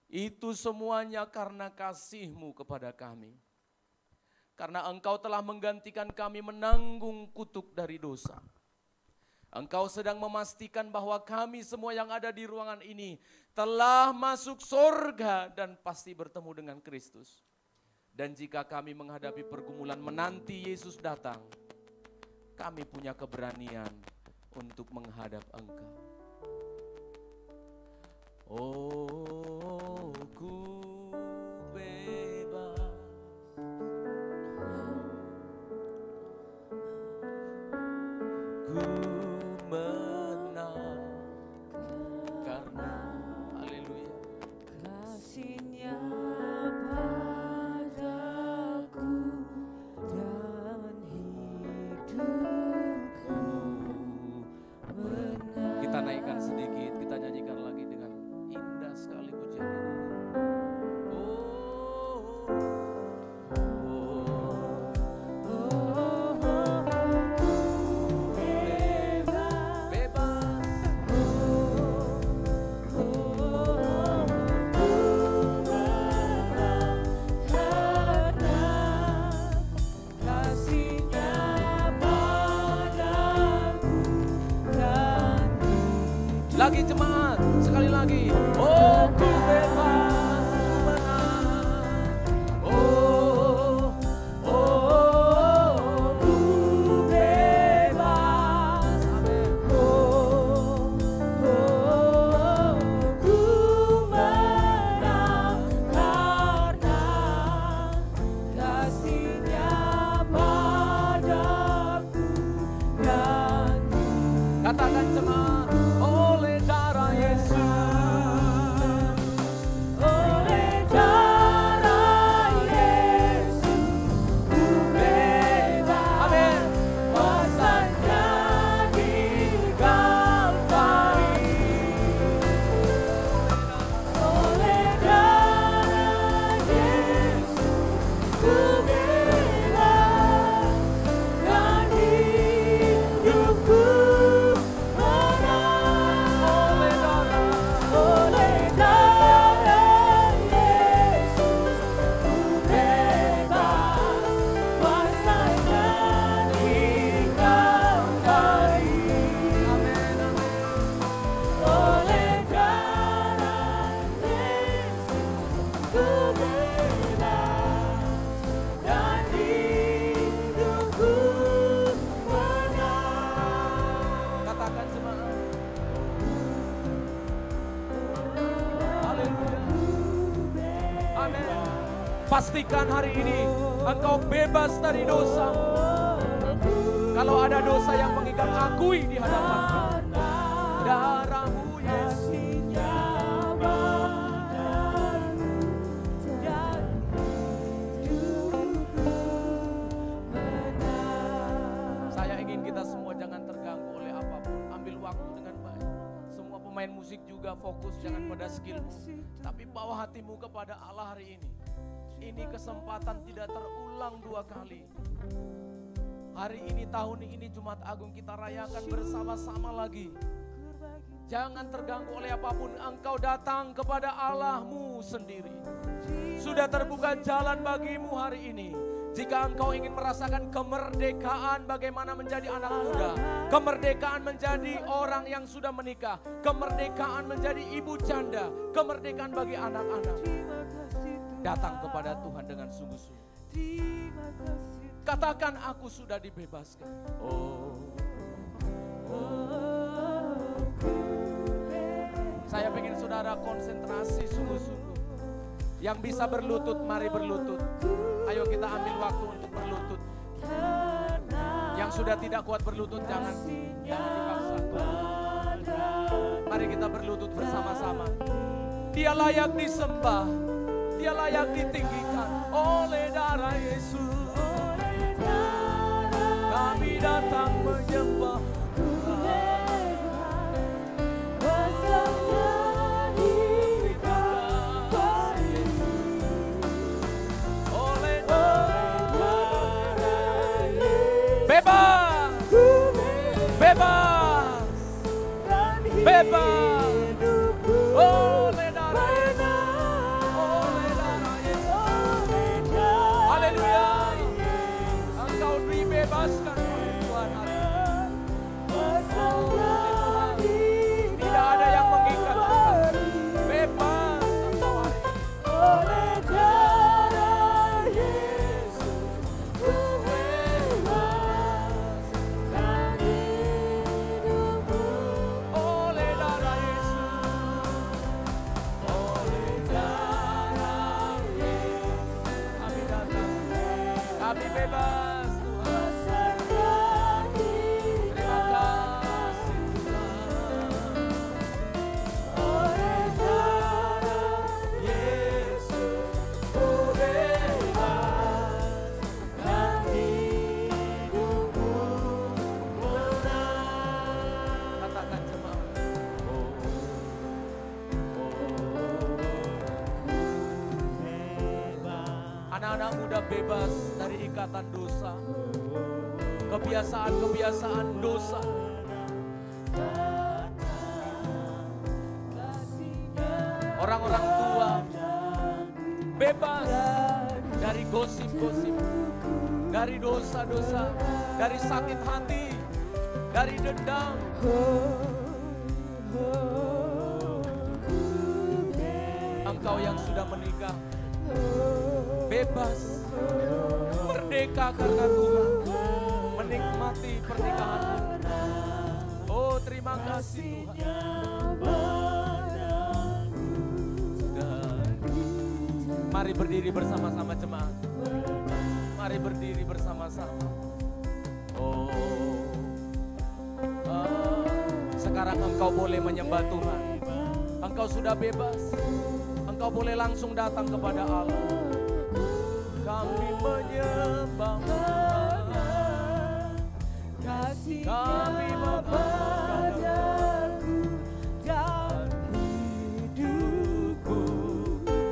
itu semuanya karena kasih-Mu kepada kami. Karena Engkau telah menggantikan kami menanggung kutuk dari dosa. Engkau sedang memastikan bahwa kami semua yang ada di ruangan ini telah masuk surga dan pasti bertemu dengan Kristus. Dan jika kami menghadapi pergumulan menanti Yesus datang, kami punya keberanian untuk menghadap Engkau. Oh, ku bebas, ku menang, karena haleluya kasih-Nya padaku dan hidupku menang. Kita naikkan sedikit, kita nyanyikan lagi dengan indah sekali pujian ini. Bebas pastikan hari ini engkau bebas dari dosa. Kalau ada dosa yang mengikat, akui di hadapan darah-Mu Yesus. Saya ingin kita semua jangan terganggu oleh apapun. Ambil waktu dengan baik. Semua pemain musik juga fokus jangan pada skillmu, tapi bawa hatimu kepada Allah hari ini. Ini kesempatan tidak terulang 2 kali. Hari ini, tahun ini Jumat Agung kita rayakan bersama-sama lagi. Jangan terganggu oleh apapun, engkau datang kepada Allah-Mu sendiri. Sudah terbuka jalan bagimu hari ini. Jika engkau ingin merasakan kemerdekaan bagaimana menjadi anak muda, kemerdekaan menjadi orang yang sudah menikah, kemerdekaan menjadi ibu janda, kemerdekaan bagi anak-anak, datang kepada Tuhan dengan sungguh-sungguh. Katakan, aku sudah dibebaskan. Saya ingin saudara konsentrasi sungguh-sungguh. Yang bisa berlutut, mari berlutut. Ayo kita ambil waktu untuk berlutut. Yang sudah tidak kuat berlutut, jangan dipaksa. Mari kita berlutut bersama-sama. Dia layak disembah, Dia layak ditinggikan oleh darah Yesus. Kami datang menyembah bebas, bebas, bebas. Oleh darah Yesus, oleh darah Yesus. Haleluya. Engkau dibebaskan oleh Tuhan hari ini. Tidak ada yang mengikat engkau. Bebas engkau hari ini. Oleh darah Yesus. Kami bebas Tuhan. Terima kasih Tuhan. Oleh darah Yesus ku bebas dan hidupku menang. Katakan jemaat. Anak-anak muda bebas dari ikatan dosa, kebiasaan-kebiasaan dosa. Orang-orang tua bebas dari gosip-gosip, dari dosa-dosa, dari sakit hati, dari dendam. Engkau yang sudah menikah bebas, merdeka karena Tuhan, menikmati pernikahan. Oh, terima kasih Tuhan. Mari berdiri bersama-sama jemaat. Mari berdiri bersama-sama. Sekarang engkau boleh menyembah Tuhan. Engkau sudah bebas. Engkau boleh langsung datang kepada Allah. Kami menyembah Tuhan, kami mengadaku dan hidupku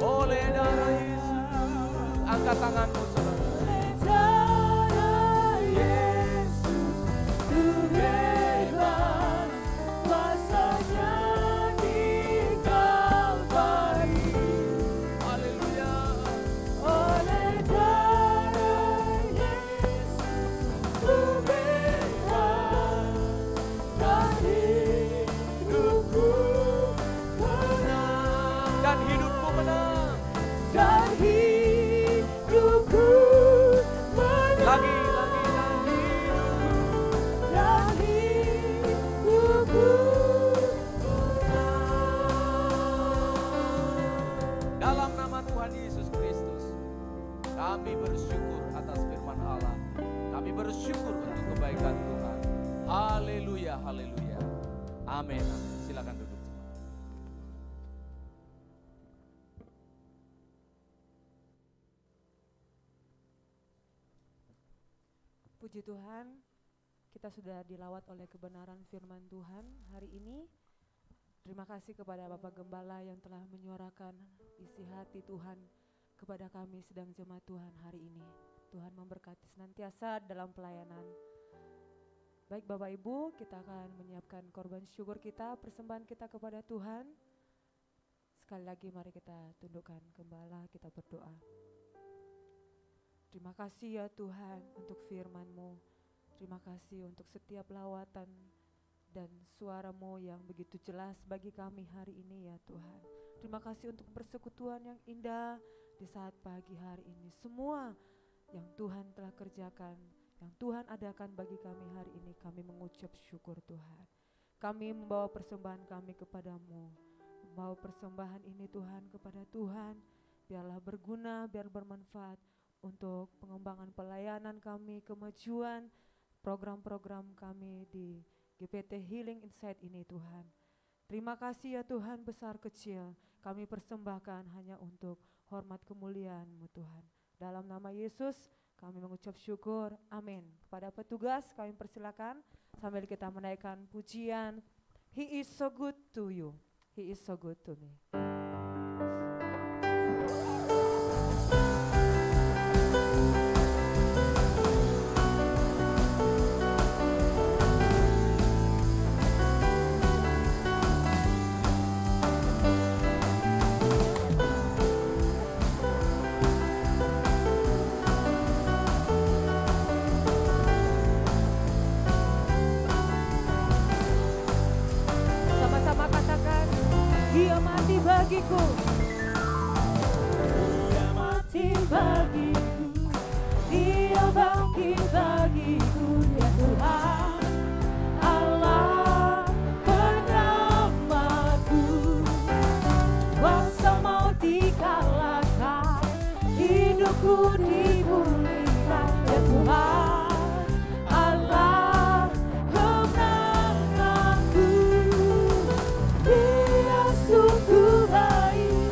oleh darah Yesus. Angkat tanganmu saudara. Oleh darah Yesus ku bebas, kuasanya di Kalvari. Haleluya. Oleh dan hidupku menang, dan hidupku bersyukur untuk kebaikan Tuhan. Haleluya, haleluya. Amin. Silakan duduk. Puji Tuhan, kita sudah dilawat oleh kebenaran firman Tuhan hari ini. Terima kasih kepada Bapak Gembala yang telah menyuarakan isi hati Tuhan kepada kami sedang jemaat Tuhan hari ini. Tuhan memberkati senantiasa dalam pelayanan. Baik Bapak Ibu, kita akan menyiapkan korban syukur kita, persembahan kita kepada Tuhan. Sekali lagi mari kita tundukkan Gembala, kita berdoa. Terima kasih ya Tuhan untuk firman-Mu. Terima kasih untuk setiap lawatan dan suara-Mu yang begitu jelas bagi kami hari ini ya Tuhan. Terima kasih untuk persekutuan yang indah di saat pagi hari ini. Semua yang Tuhan telah kerjakan, yang Tuhan adakan bagi kami hari ini, kami mengucap syukur Tuhan. Kami membawa persembahan kami kepadamu. Membawa persembahan ini Tuhan kepada Tuhan. Biarlah berguna, biar bermanfaat untuk pengembangan pelayanan kami, kemajuan program-program kami di GPT Healing Insight ini Tuhan. Terima kasih ya Tuhan, besar kecil kami persembahkan hanya untuk hormat kemuliaan-Mu Tuhan. Dalam nama Yesus kami mengucap syukur, amin. Kepada petugas kami persilakan sambil kita menaikkan pujian He is so good to you, He is so good to me. Dia mati bagiku, Dia mati bagiku, Dia bangkit bagiku, ya Tuhan Allah penyelamatku. Kuasa maut dikalahkan, hidupku dipulihkan, ya Tuhan Allah kemenanganku. Dia sungguh baik,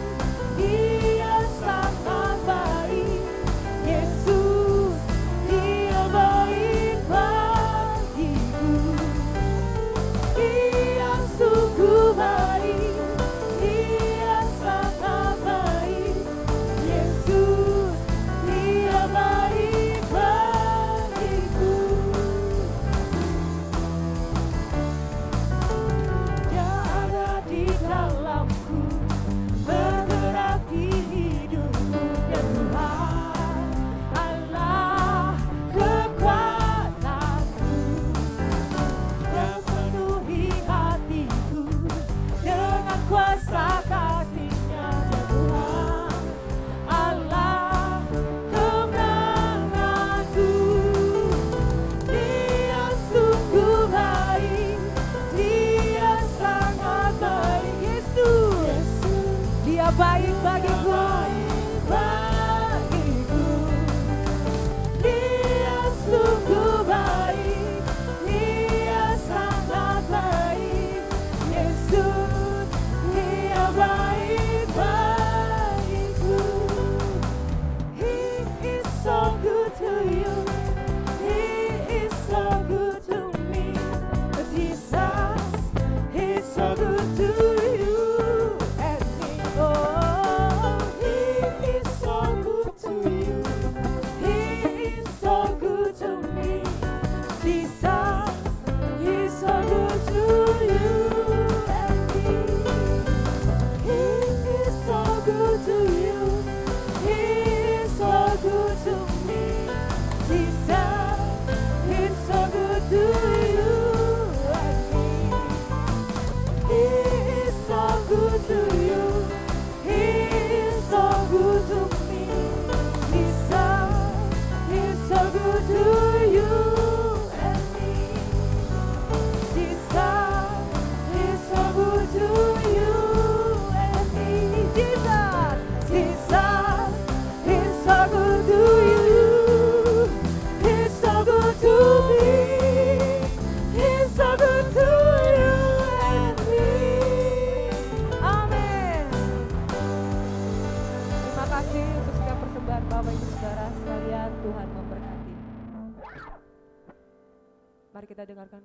Mari kita dengarkan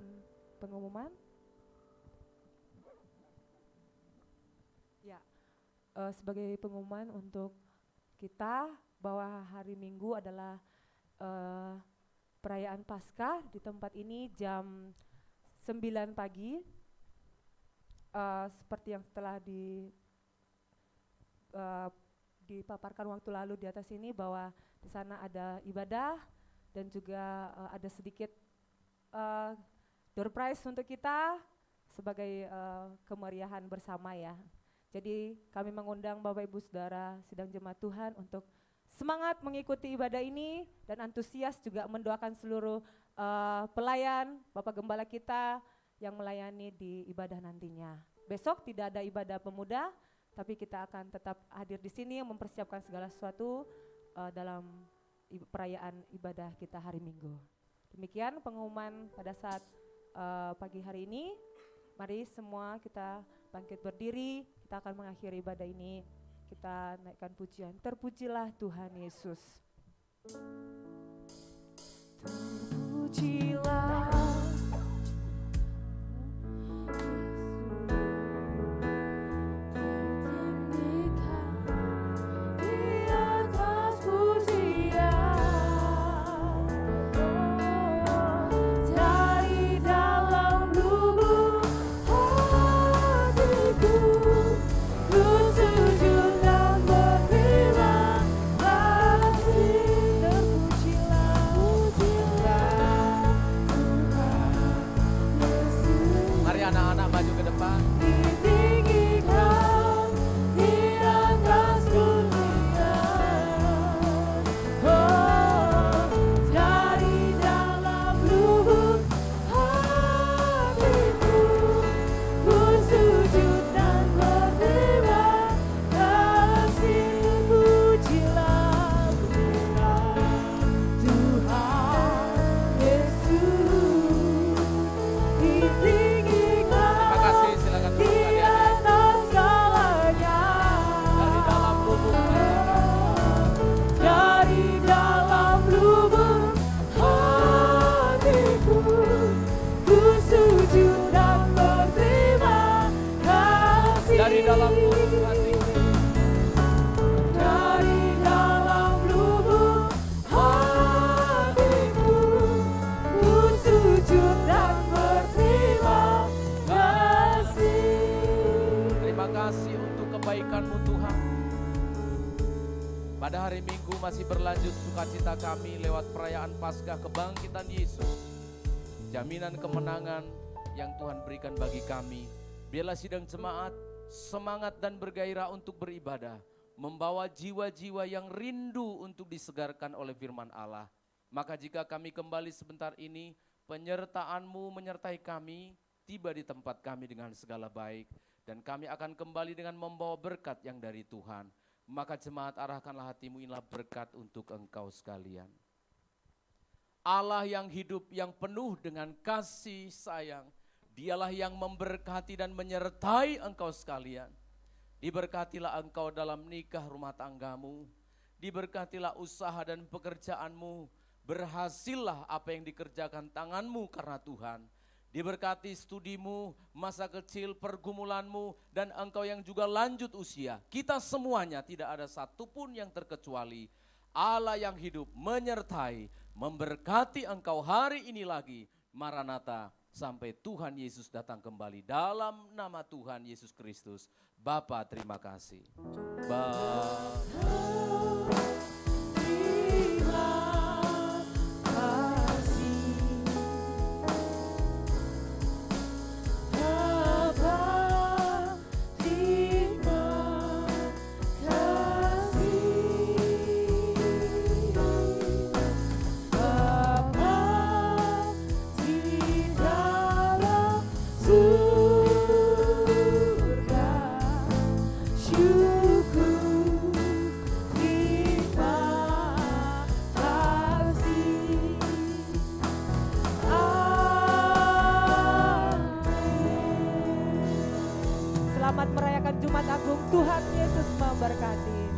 pengumuman. Ya, sebagai pengumuman untuk kita bahwa hari Minggu adalah perayaan Paskah di tempat ini jam 9 pagi. Seperti yang telah dipaparkan waktu lalu di atas ini, bahwa di sana ada ibadah dan juga ada sedikit door prize untuk kita sebagai kemeriahan bersama ya. Jadi kami mengundang Bapak Ibu Saudara sidang jemaat Tuhan untuk semangat mengikuti ibadah ini dan antusias juga mendoakan seluruh pelayan Bapak Gembala kita yang melayani di ibadah nantinya. Besok tidak ada ibadah pemuda, tapi kita akan tetap hadir di sini mempersiapkan segala sesuatu dalam perayaan ibadah kita hari Minggu. Demikian pengumuman pada saat pagi hari ini. Mari semua kita bangkit berdiri, kita akan mengakhiri ibadah ini. Kita naikkan pujian, terpujilah Tuhan Yesus. Terpujilah masih berlanjut sukacita kami lewat perayaan Paskah kebangkitan Yesus. Jaminan kemenangan yang Tuhan berikan bagi kami. Biarlah sidang jemaat semangat dan bergairah untuk beribadah, membawa jiwa-jiwa yang rindu untuk disegarkan oleh firman Allah. Maka jika kami kembali sebentar ini, penyertaan-Mu menyertai kami, tiba di tempat kami dengan segala baik, dan kami akan kembali dengan membawa berkat yang dari Tuhan. Maka jemaat, arahkanlah hatimu, inilah berkat untuk engkau sekalian. Allah yang hidup, yang penuh dengan kasih sayang, Dialah yang memberkati dan menyertai engkau sekalian. Diberkatilah engkau dalam nikah rumah tanggamu, diberkatilah usaha dan pekerjaanmu, berhasillah apa yang dikerjakan tanganmu karena Tuhan. Diberkati studimu, masa kecil, pergumulanmu, dan engkau yang juga lanjut usia. Kita semuanya tidak ada satupun yang terkecuali. Allah yang hidup menyertai, memberkati engkau hari ini lagi. Maranatha, sampai Tuhan Yesus datang kembali. Dalam nama Tuhan Yesus Kristus, Bapa terima kasih. Selamat merayakan Jumat Agung. Tuhan Yesus memberkati.